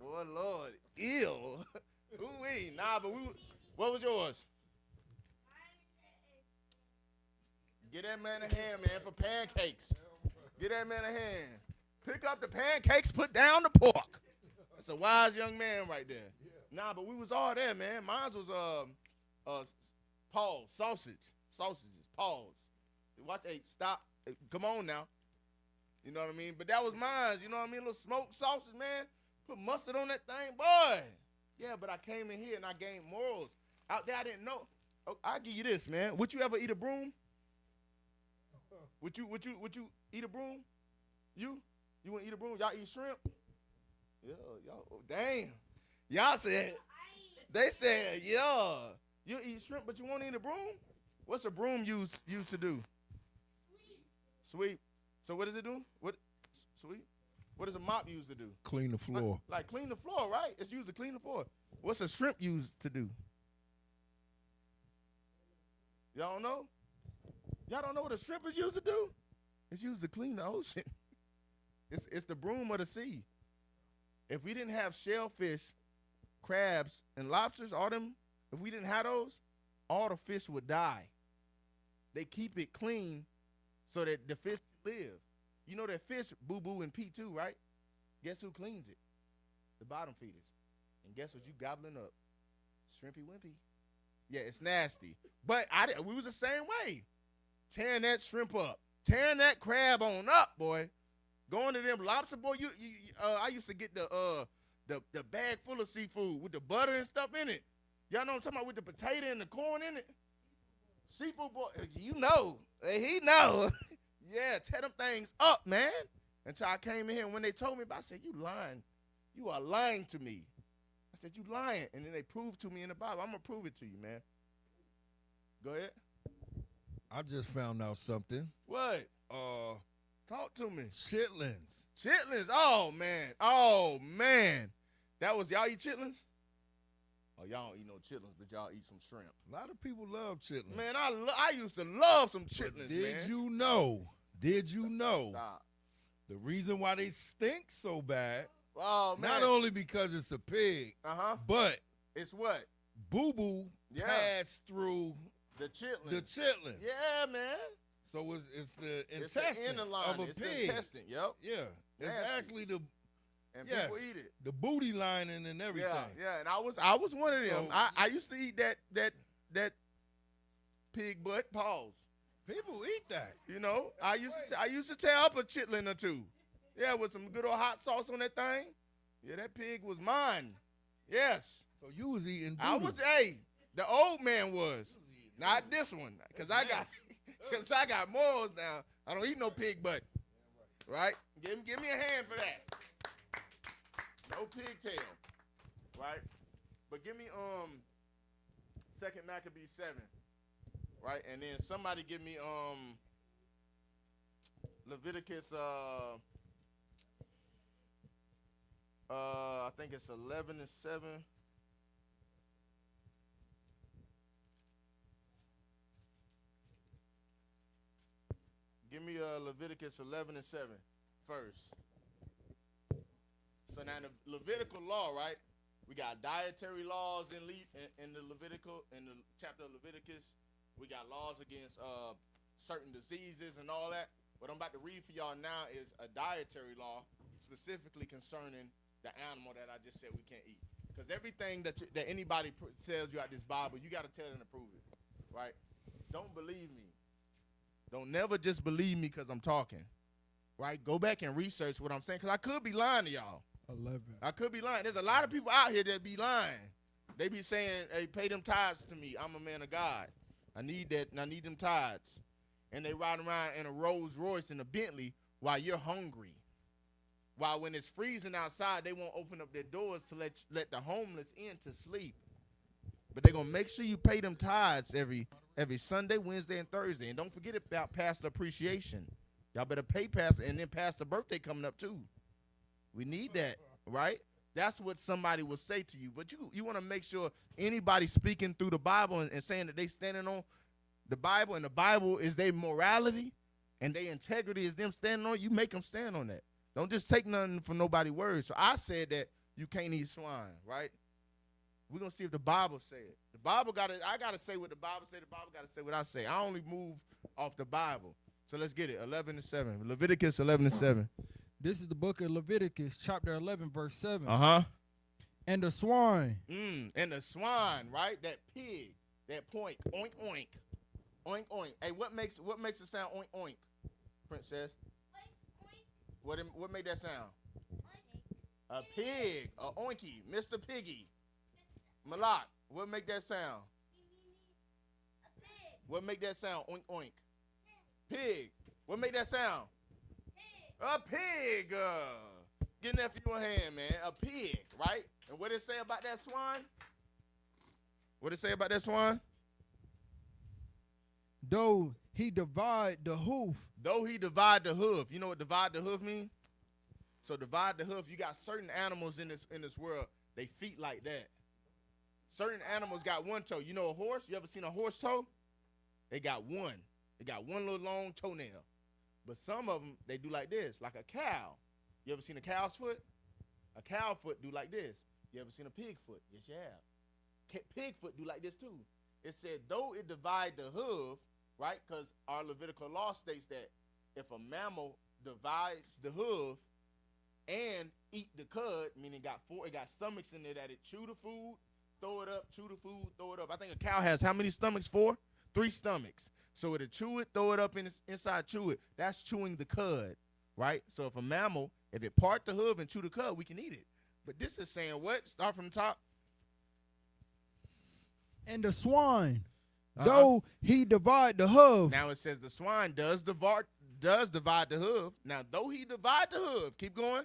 Boy, Lord, ew. Ooh-wee. Nah, but what was yours? Get that man a hand, man, for pancakes. Get that man a hand. Pick up the pancakes, put down the pork. That's a wise young man right there. Nah, but we was all there, man. Mine was Paul's sausages, Paul's. Watch, hey, stop. Hey, come on now. You know what I mean? But that was mine. You know what I mean? A little smoked sausage, man. Put mustard on that thing, boy. Yeah, but I came in here and I gained morals. Out there, I didn't know. Oh, I'll give you this, man. Would you ever eat a broom? Would you eat a broom? You wouldn't eat a broom? Y'all eat shrimp? Yeah, y'all. Oh, damn. Y'all said. They said, yeah. You eat shrimp, but you won't eat a broom? What's a broom used to do? Sweep. So what does it do? Sweep. What does a mop used to do? Clean the floor. Like clean the floor, right? It's used to clean the floor. What's a shrimp used to do? Y'all don't know? Y'all don't know what a shrimp is used to do? It's used to clean the ocean. It's the broom of the sea. If we didn't have shellfish, crabs, and lobsters, if we didn't have those, all the fish would die. They keep it clean so that the fish live. You know that fish boo-boo and pee too, right? Guess who cleans it? The bottom feeders. And guess what you gobbling up? Shrimpy wimpy. Yeah, it's nasty. But we was the same way. Tearing that shrimp up. Tearing that crab on up, boy. Going to them lobster, boy. I used to get the bag full of seafood with the butter and stuff in it. Y'all know what I'm talking about, with the potato and the corn in it? Seafood, boy, you know. He know. Yeah, tear them things up, man. Until I came in here, and when they told me about it, I said, you lying. You are lying to me. I said, you lying. And then they proved to me in the Bible. I'm going to prove it to you, man. Go ahead. I just found out something. What? Talk to me. Chitlins. Chitlins. Oh, man. That was, y'all eat chitlins? Oh, y'all don't eat no chitlins, but y'all eat some shrimp. A lot of people love chitlins. Man, I used to love some chitlins, man. Did you know Stop. the reason why they stink so bad, Oh, man. not only because it's a pig, but it's what? boo-boo passed through The chitlins. the chitlins. Yeah, man. So it's the It's the intestine inner line. of a It's pig. the intestine, yep. Yeah. It's Nasty. actually the And Yes. people eat it. the booty lining and everything. Yeah, and I was one of them. So- I used to eat that pig butt. Pause. People eat that. You know, I used to tear up a chitlin or two. Yeah, with some good old hot sauce on that thing. Yeah, that pig was mine. Yes. So you was eating I doodle. was, the old man was. Not this one. Cause I got morals now. I don't eat no pig butt. Right? Give me a hand for that. No pigtail. Right? But give me 2nd Maccabees 7. Right? And then somebody give me Leviticus I think it's 11 and 7. Give me Leviticus 11 and 7 first. So now in the Levitical law, right? We got dietary laws in the chapter of Leviticus. We got laws against certain diseases and all that. What I'm about to read for y'all now is a dietary law specifically concerning the animal that I just said we can't eat. Because everything that anybody tells you out this Bible, you got to tell them to prove it, right? Don't believe me. Don't never just believe me because I'm talking, right? Go back and research what I'm saying, because I could be lying to y'all. 11. I could be lying. There's a lot of people out here that be lying. They be saying, hey, pay them tithes to me. I'm a man of God. I need that, and I need them tithes. And they ride around in a Rolls Royce and a Bentley while you're hungry. While when it's freezing outside, they won't open up their doors to let the homeless in to sleep. But they're gonna make sure you pay them tithes every Sunday, Wednesday, and Thursday. And don't forget about pastor appreciation. Y'all better pay pastor, and then pastor birthday coming up too. We need that, right? That's what somebody will say to you. But you want to make sure anybody speaking through the Bible and saying that they standing on the Bible, and the Bible is their morality, and their integrity is them standing on it, you make them stand on that. Don't just take nothing from nobody's words. So I said that you can't eat swine, right? We're going to see if the Bible say it. The Bible I got to say what the Bible say. The Bible got to say what I say. I only move off the Bible. So let's get it, 11-7. Leviticus 11-7. This is the book of Leviticus, chapter 11, verse 7. Uh-huh. And the swine. And the swine, right? That pig, that point, oink, oink. Oink, oink. Hey, what makes it sound oink, oink, Princess? What made that sound? A pig, a oinky, Mr. Piggy. Malak, what make that sound? What make that sound? Oink, oink. Pig. What make that sound? A pig. Get that for your hand, man. A pig, right? And what it say about that swine? What it say about that swine? Though he divide the hoof. Though he divide the hoof. You know what divide the hoof mean? So divide the hoof, you got certain animals in this world, they feet like that. Certain animals got one toe. You know a horse? You ever seen a horse toe? They got one. They got one little long toenail. But some of them, they do like this, like a cow. You ever seen a cow's foot? A cow foot do like this. You ever seen a pig foot? Yes, you have. Pig foot do like this too. It said, though it divide the hoof, right? Because our Levitical law states that if a mammal divides the hoof and eat the cud, meaning it got stomachs in there that it chew the food, throw it up, chew the food, throw it up. I think a cow has how many stomachs? 4? 3 stomachs. So it'll chew it, throw it up inside, chew it. That's chewing the cud, right? So if a mammal, if it part the hoof and chew the cud, we can eat it. But this is saying what? Start from the top. And the swine, though he divide the hoof. Now it says the swine does divide the hoof. Now, though he divide the hoof, keep going.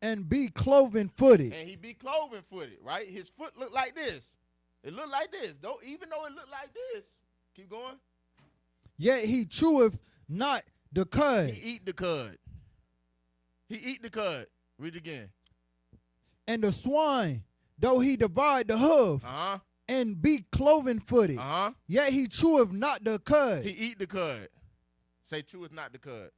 And be cloven footed. And he be cloven footed, right? His foot look like this. It look like this. Even though it look like this, keep going. Yet he cheweth not the cud. He eat the cud. He eat the cud. Read it again. And the swine, though he divide the hoof. And be cloven footed. Yet he cheweth not the cud. He eat the cud. Say cheweth not the cud.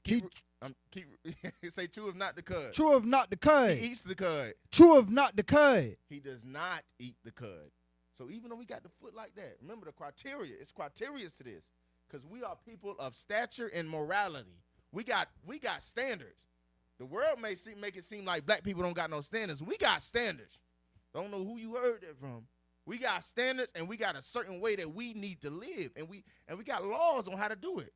Say cheweth not the cud. Cheweth not the cud. He eats the cud. Cheweth not the cud. He does not eat the cud. So even though we got the foot like that, remember the criteria. It's criteria to this. Because we are people of stature and morality. We got standards. The world make it seem like black people don't got no standards. We got standards. Don't know who you heard that from. We got standards, and we got a certain way that we need to live, and we got laws on how to do it.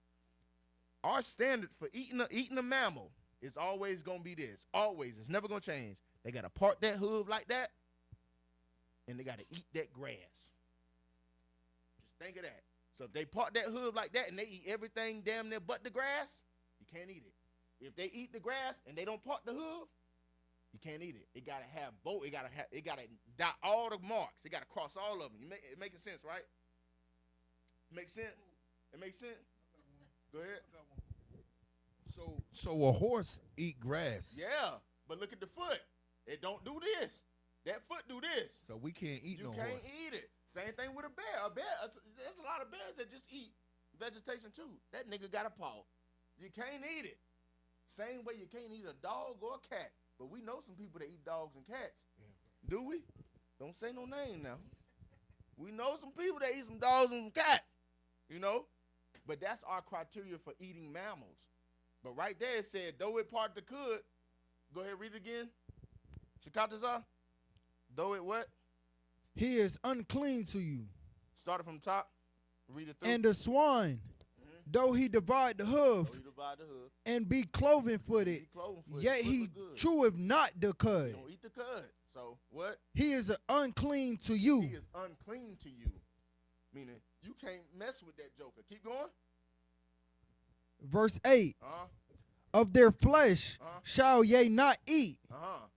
Our standard for eating a mammal is always gonna be this. Always, it's never gonna change. They gotta part that hoof like that, and they gotta eat that grass. Just think of that. So if they part that hoof like that and they eat everything damn near but the grass, you can't eat it. If they eat the grass and they don't part the hoof, you can't eat it. It gotta have both. It gotta dot all the marks. It gotta cross all of them. It making sense, right? Make sense? It makes sense? Go ahead. So a horse eat grass. Yeah, but look at the foot. It don't do this. That foot do this. So we can't eat no horse. You can't eat it. Same thing with a bear. There's a lot of bears that just eat vegetation too. That nigga got a paw. You can't eat it. Same way you can't eat a dog or a cat. But we know some people that eat dogs and cats. Do we? Don't say no name now. We know some people that eat some dogs and some cats. You know? But that's our criteria for eating mammals. But right there it said, though it part the cud. Go ahead, read it again. Shikataza. Though it what? He is unclean to you. Start it from the top. Read it through. And the swine, though he divide the hoof, and be cloven footed, yet he cheweth not the cud. He don't eat the cud. So what? He is unclean to you. He is unclean to you. Meaning you can't mess with that joker. Keep going. Verse 8. Of their flesh shall ye not eat.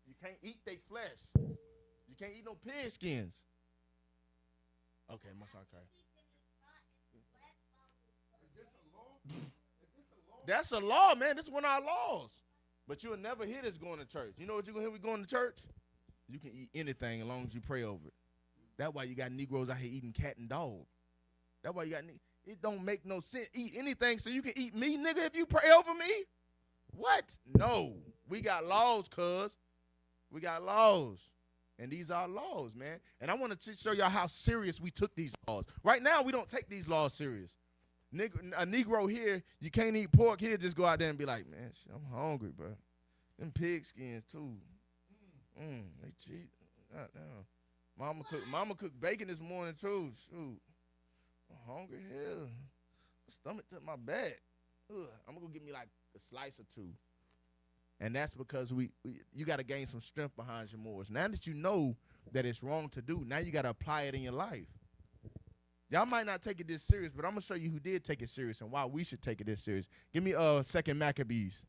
You can't eat their flesh. You can't eat no pig skins. Okay, most okay. That's a law, man. This is one of our laws. But you'll never hear this going to church. You know what you're going to hear we going to church? You can eat anything as long as you pray over it. That's why you got Negroes out here eating cat and dog. That's why you got it don't make no sense. Eat anything so you can eat me, nigga, if you pray over me? What? No. We got laws, cuz. We got laws. And these are laws, man. And I want to show y'all how serious we took these laws. Right now, we don't take these laws serious. A Negro here, you can't eat pork here, just go out there and be like, man, shit, I'm hungry, bro. Them pig skins, too. They cheap. Mama cooked bacon this morning, too. Shoot. I'm hungry hell. My stomach to my back. Ugh. I'm going to go get me like a slice or two. And that's because you got to gain some strength behind your morals. Now that you know that it's wrong to do, now you got to apply it in your life. Y'all might not take it this serious, but I'm going to show you who did take it serious and why we should take it this serious. Give me 2 Maccabees.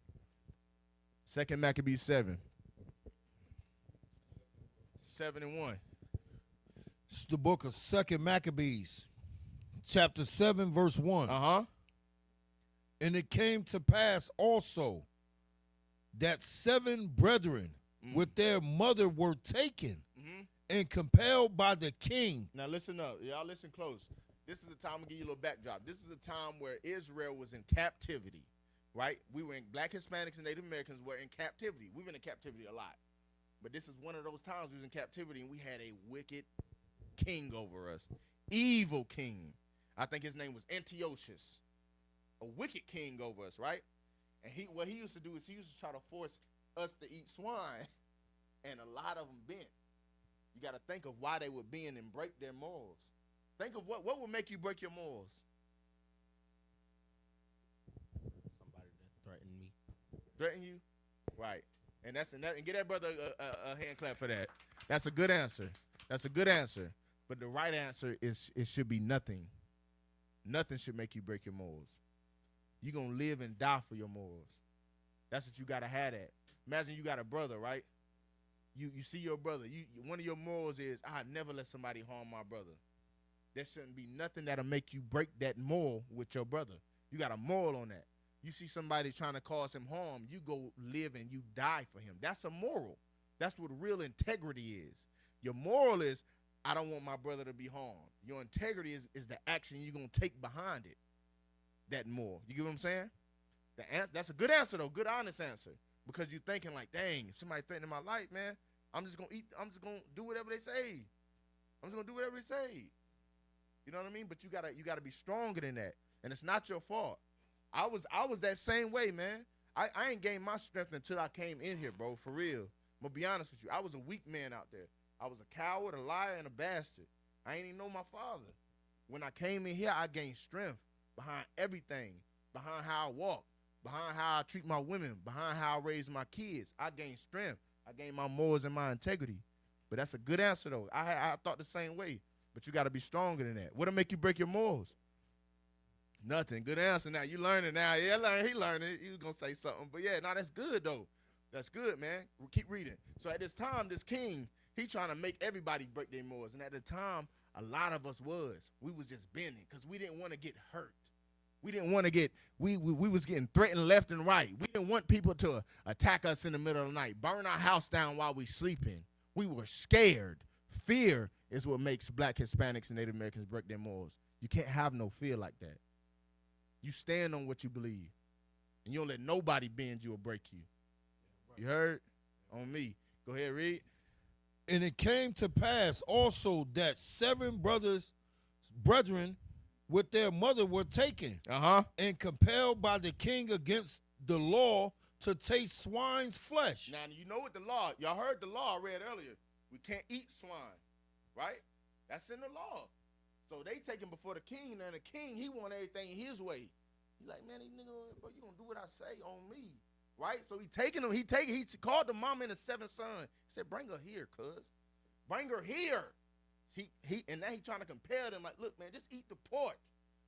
2 Maccabees 7. 7 and 1. It's the book of 2 Maccabees, chapter 7, verse 1. Uh-huh. And it came to pass also that 7 brethren with their mother were taken and compelled by the king. Now listen up. Y'all listen close. This is the time, I'm going to give you a little backdrop. This is a time where Israel was in captivity, right? Black Hispanics and Native Americans were in captivity. We've been in captivity a lot. But this is one of those times we was in captivity and we had a wicked king over us. Evil king. I think his name was Antiochus. A wicked king over us, right? And what he used to do is he used to try to force us to eat swine, and a lot of them bent. You got to think of why they would bend and break their morals. Think of what would make you break your morals. Somebody that threatened me. Threaten you? Right. And get that brother a hand clap for that. That's a good answer. That's a good answer. But the right answer is it should be nothing. Nothing should make you break your morals. You're going to live and die for your morals. That's what you got to have at. Imagine you got a brother, right? You see your brother. One of your morals is, I never let somebody harm my brother. There shouldn't be nothing that'll make you break that moral with your brother. You got a moral on that. You see somebody trying to cause him harm, you go live and you die for him. That's a moral. That's what real integrity is. Your moral is, I don't want my brother to be harmed. Your integrity is the action you're going to take behind it. That moral. You get what I'm saying? That's a good answer, though. Good, honest answer. Because you're thinking like, dang, if somebody threatening my life, man, I'm just going to do whatever they say. I'm just going to do whatever they say. You know what I mean? But you gotta be stronger than that. And it's not your fault. I was that same way, man. I ain't gained my strength until I came in here, bro, for real. I'm going to be honest with you. I was a weak man out there. I was a coward, a liar, and a bastard. I ain't even know my father. When I came in here, I gained strength behind everything, behind how I walk, behind how I treat my women, behind how I raise my kids. I gained strength. I gained my morals and my integrity. But that's a good answer, though. I thought the same way. But you got to be stronger than that. What'll make you break your morals? Nothing. Good answer. Now, you learning now. Yeah, he learning. He was going to say something. But, yeah, no, that's good, though. That's good, man. We'll keep reading. So, at this time, this king, he trying to make everybody break their morals. And at the time, a lot of us we was just bending because we didn't want to get hurt. We didn't want to get, we was getting threatened left and right. We didn't want people to attack us in the middle of the night, burn our house down while we sleeping. We were scared. Fear is what makes Black, Hispanics, and Native Americans break their morals. You can't have no fear like that. You stand on what you believe, and you don't let nobody bend you or break you. You heard? On me. Go ahead, read. And it came to pass also that 7 brethren with their mother were taken and compelled by the king against the law to taste swine's flesh. Now, you know what the law, y'all heard the law I read earlier. We can't eat swine, right? That's in the law. So they take him before the king, and the king, he want everything his way. He like, man, these niggas, bro, you gonna do what I say on me, right? So he called the mama and the 7th son. He said, bring her here, cuz. Bring her here. And now he trying to compel them, like, look, man, just eat the pork.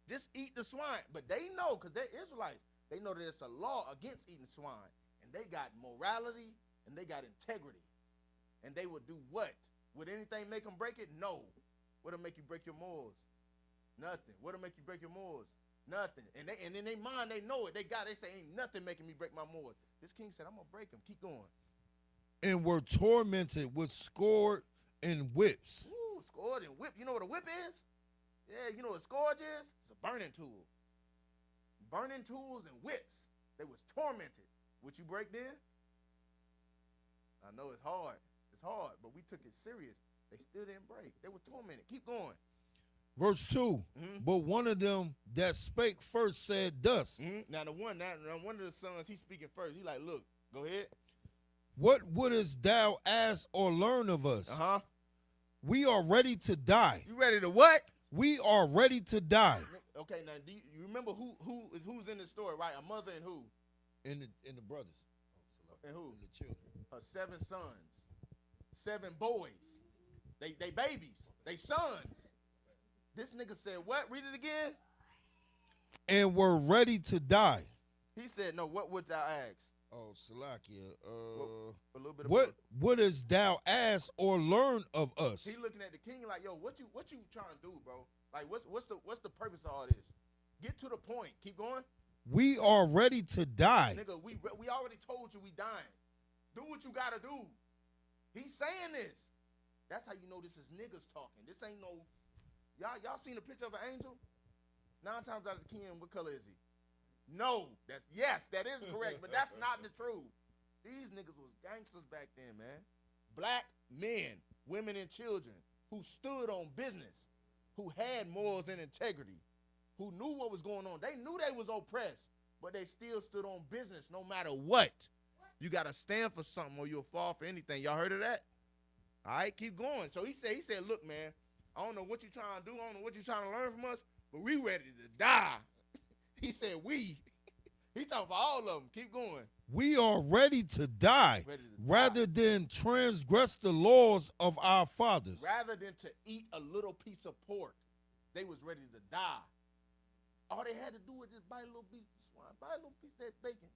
Just eat the swine. But they know, because they're Israelites, they know that it's a law against eating swine. And they got morality, and they got integrity. And they would do what? Would anything make them break it? No. What'll make you break your morals? Nothing. What'll make you break your morals? Nothing. And in their mind, they know it. They say, ain't nothing making me break my morals. This king said, I'm going to break them. Keep going. And were tormented with scourge and whips. Ooh, scourge and whip. You know what a whip is? Yeah, you know what a scourge is? It's a burning tool. Burning tools and whips. They was tormented. Would you break then? I know it's hard. It's hard, but we took it serious. They still didn't break. They were tormented. Keep going. Verse 2, but one of them that spake first said thus. Now one of the sons, he's speaking first. He like, look, go ahead. What wouldest thou ask or learn of us? We are ready to die. You ready to what? We are ready to die. Okay, now do you remember who's in the story, right? A mother and who? And the brothers. And who? And the children. Her 7 sons. 7 boys. They babies. They sons. This nigga said what? Read it again. And were ready to die. He said, no, what would thou ask? Oh, Salakia. A little bit of what wouldest thou ask or learn of us? He looking at the king like, yo, what you trying to do, bro? Like, what's the purpose of all this? Get to the point. Keep going. We are ready to die. Nigga, we already told you we dying. Do what you gotta do. He's saying this. That's how you know this is niggas talking. This ain't no. Y'all seen a picture of an angel? 9 times out of 10, what color is he? No. Yes, that is correct, but that's not the truth. These niggas was gangsters back then, man. Black men, women, and children who stood on business, who had morals and integrity, who knew what was going on. They knew they was oppressed, but they still stood on business no matter what. You got to stand for something or you'll fall for anything. Y'all heard of that? All right, keep going. So he said, look, man, I don't know what you trying to do. I don't know what you trying to learn from us, but we ready to die. He said we. He talking for all of them. Keep going. We are ready to die, rather than transgress the laws of our fathers. Rather than to eat a little piece of pork, they was ready to die. All they had to do was just bite a little piece of swine, bite a little piece of that bacon,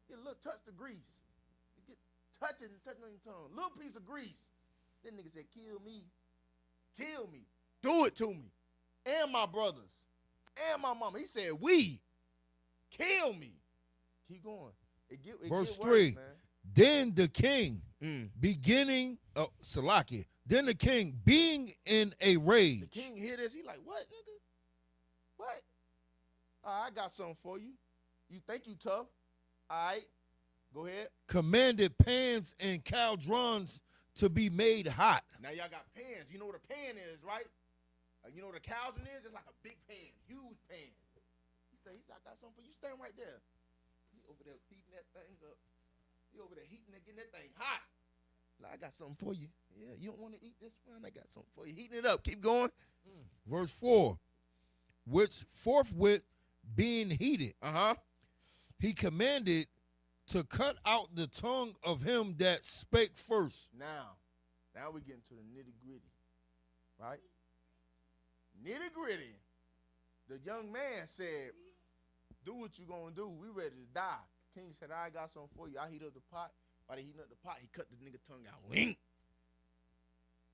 get a little touch of grease. You get touching on your tongue. Little piece of grease. Then nigga said, kill me. Kill me. Do it to me. And my brothers. And my mama. He said, we. Kill me. Keep going. Verse get 3. worse, man. Then the king, Salakia, then the king, being in a rage. The king hear this. He like, what, nigga? What? I got something for you. You think you tough? All right. Go ahead. Commanded pans and caldrons to be made hot. Now y'all got pans. You know what a pan is, right? You know what a caldron is? It's like a big pan, huge pan. He said, I got something for you. Stand right there. He over there heating that thing up. He over there heating it, getting that thing hot. Like, I got something for you. Yeah, you don't want to eat this one? I got something for you. Heating it up. Keep going. Verse 4. Which forthwith being heated, he commanded to cut out the tongue of him that spake first. Now we get into the nitty-gritty, right? Nitty-gritty. The young man said, do what you gonna do. We ready to die. King said, I got something for you. I heat up the pot. While they heating up the pot, he cut the nigga tongue out. Wing.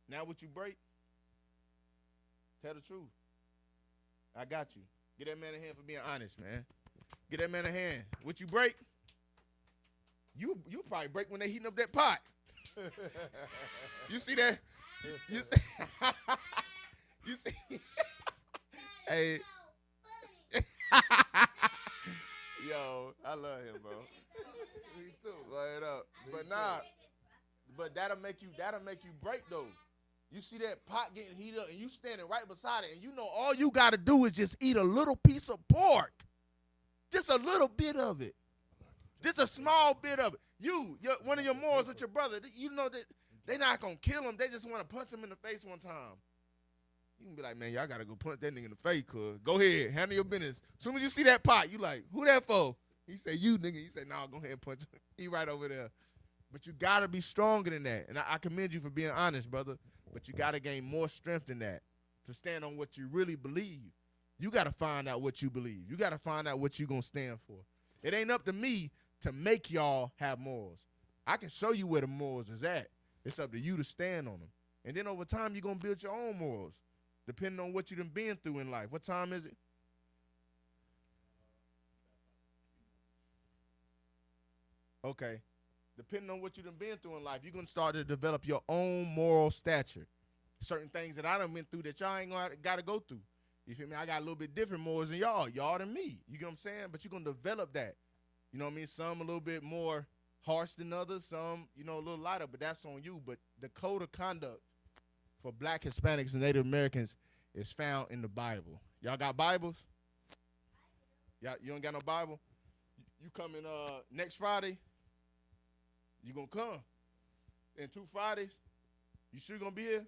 Now what you break? Tell the truth. I got you. Get that man a hand for being honest, man. Get that man a hand. What you break? You probably break when they heating up that pot. You see that? You see? Hey. Yo, I love him, bro. Me too. Light up. But that'll make you break though. You see that pot getting heated up and you standing right beside it and you know all you gotta do is just eat a little piece of pork. Just a little bit of it. Just a small bit of it. One of your morals with your brother, you know that they not gonna kill him. They just want to punch him in the face one time. You can be like, man, y'all gotta go punch that nigga in the face, cuz. Go ahead, handle your business. As soon as you see that pot, you like, who that for? He say, you, nigga. He say, nah, go ahead and punch him. He right over there. But you gotta be stronger than that. And I commend you for being honest, brother. But you gotta gain more strength than that to stand on what you really believe. You gotta find out what you believe. You gotta find out what you gonna stand for. It ain't up to me to make y'all have morals. I can show you where the morals is at. It's up to you to stand on them. And then over time, you're going to build your own morals, depending on what you done been through in life. What time is it? Okay. Depending on what you done been through in life, you're going to start to develop your own moral stature. Certain things that I done went through that y'all ain't got to go through. You feel me? I got a little bit different morals than y'all than me. You get what I'm saying? But you're going to develop that. You know what I mean? Some a little bit more harsh than others. Some, you know, a little lighter, but that's on you. But the code of conduct for Black, Hispanics, and Native Americans is found in the Bible. Y'all got Bibles? Y'all, you don't got no Bible? You coming next Friday? You gonna come? In 2 Fridays? You sure gonna be here?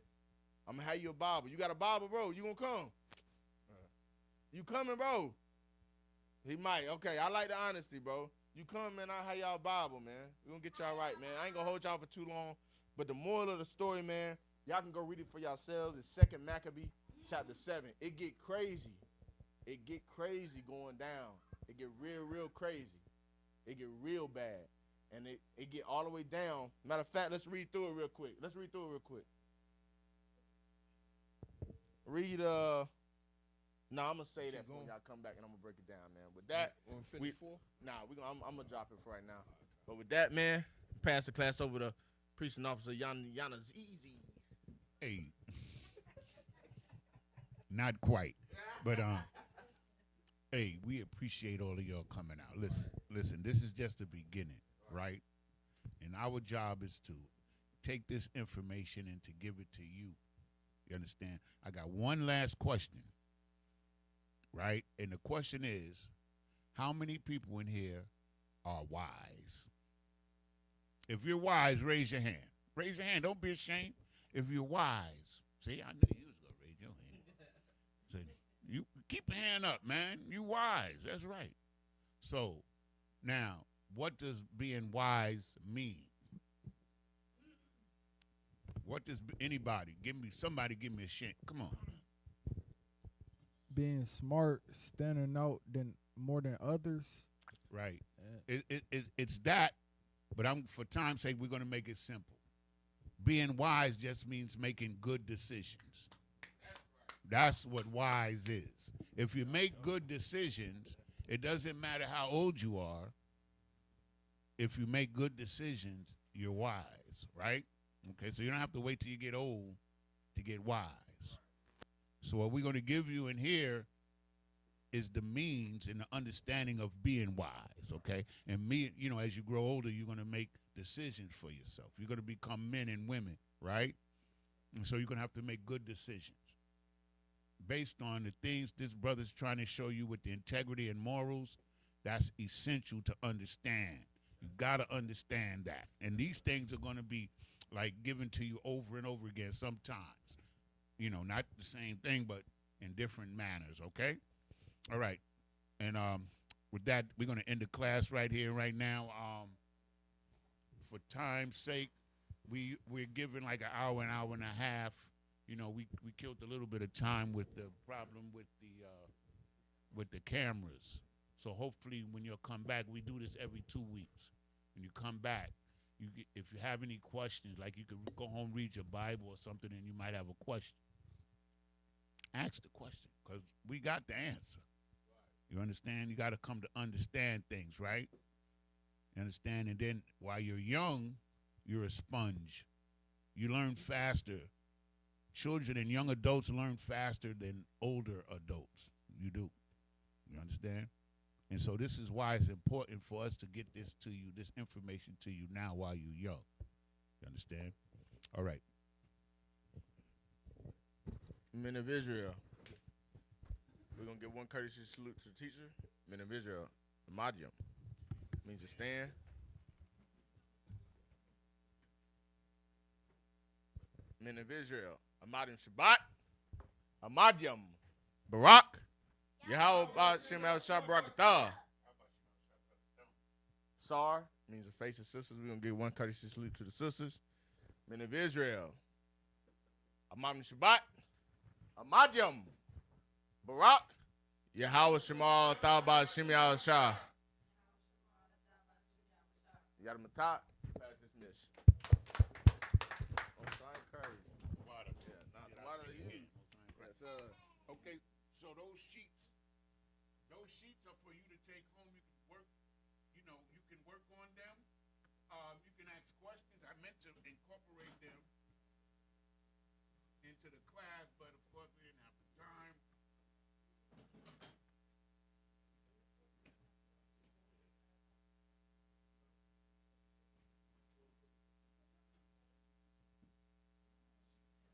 I'm gonna have you a Bible. You got a Bible, bro? You gonna come? You coming, bro? He might. Okay, I like the honesty, bro. You come, man, I'll have y'all a Bible, man. We're gonna get y'all right, man. I ain't gonna hold y'all for too long. But the moral of the story, man, y'all can go read it for yourselves. It's 2nd Maccabee, chapter 7. It get crazy. It get crazy going down. It get real crazy. It get real bad. And it get all the way down. Matter of fact, let's read through it real quick. Read, I'm going to say that when y'all come back, and I'm going to break it down, man. With that, I'm going to drop it for right now. But with that, man, pass the class over to Precinct Officer Yana's Easy. Hey. Not quite. But, hey, we appreciate all of y'all coming out. Listen, this is just the beginning, right? And our job is to take this information and to give it to you. You understand? I got one last question, right? And the question is, how many people in here are wise? If you're wise, raise your hand. Raise your hand. Don't be ashamed. If you're wise, see, I knew you was going to raise your hand. So you keep your hand up, man. You wise. That's right. So now, what does being wise mean? What does anybody give me a shit? Come on. Being smart, standing out more than others. Right. It's that, but for time's sake, we're going to make it simple. Being wise just means making good decisions. That's what wise is. If you make good decisions, it doesn't matter how old you are. If you make good decisions, you're wise, right? Okay, so you don't have to wait till you get old to get wise. So what we're going to give you in here is the means and the understanding of being wise, okay? And as you grow older, you're going to make decisions for yourself. You're going to become men and women, right? And so you're going to have to make good decisions based on the things this brother's trying to show you with the integrity and morals. That's essential to understand. You got to understand that. And these things are going to be like given to you over and over again sometimes. Not the same thing, but in different manners, okay? All right. And with that, we're going to end the class right here, right now. For time's sake, we're giving like an hour and a half. We killed a little bit of time with the problem with the cameras. So hopefully when you'll come back, we do this every 2 weeks. When you come back, if you have any questions, like you could go home, read your Bible or something, and you might have a question. Ask the question, because we got the answer. You understand? You got to come to understand things, right? You understand? And then while you're young, you're a sponge. You learn faster. Children and young adults learn faster than older adults. You do. You understand? And so this is why it's important for us to get this to you, this information to you now while you're young. You understand? All right. Men of Israel. We're going to give one courtesy salute to the teacher. Men of Israel. Amadyam. Means to stand. Men of Israel. Amadyam Shabbat. Amadyam Barak. Yahweh Shem El Shah Barakatah. Sar means the face of sisters. We're going to give one courtesy salute to the sisters. Men of Israel. Amadyam Shabbat. Amadyam Barak. Yahweh Shemal Thalba Shem El Shah. You got him a top? Pass this miss. Oh, sorry, crazy. Okay, so those sheets are for you to take home. You can work, you can work on them. You can ask questions. I meant to incorporate them into the class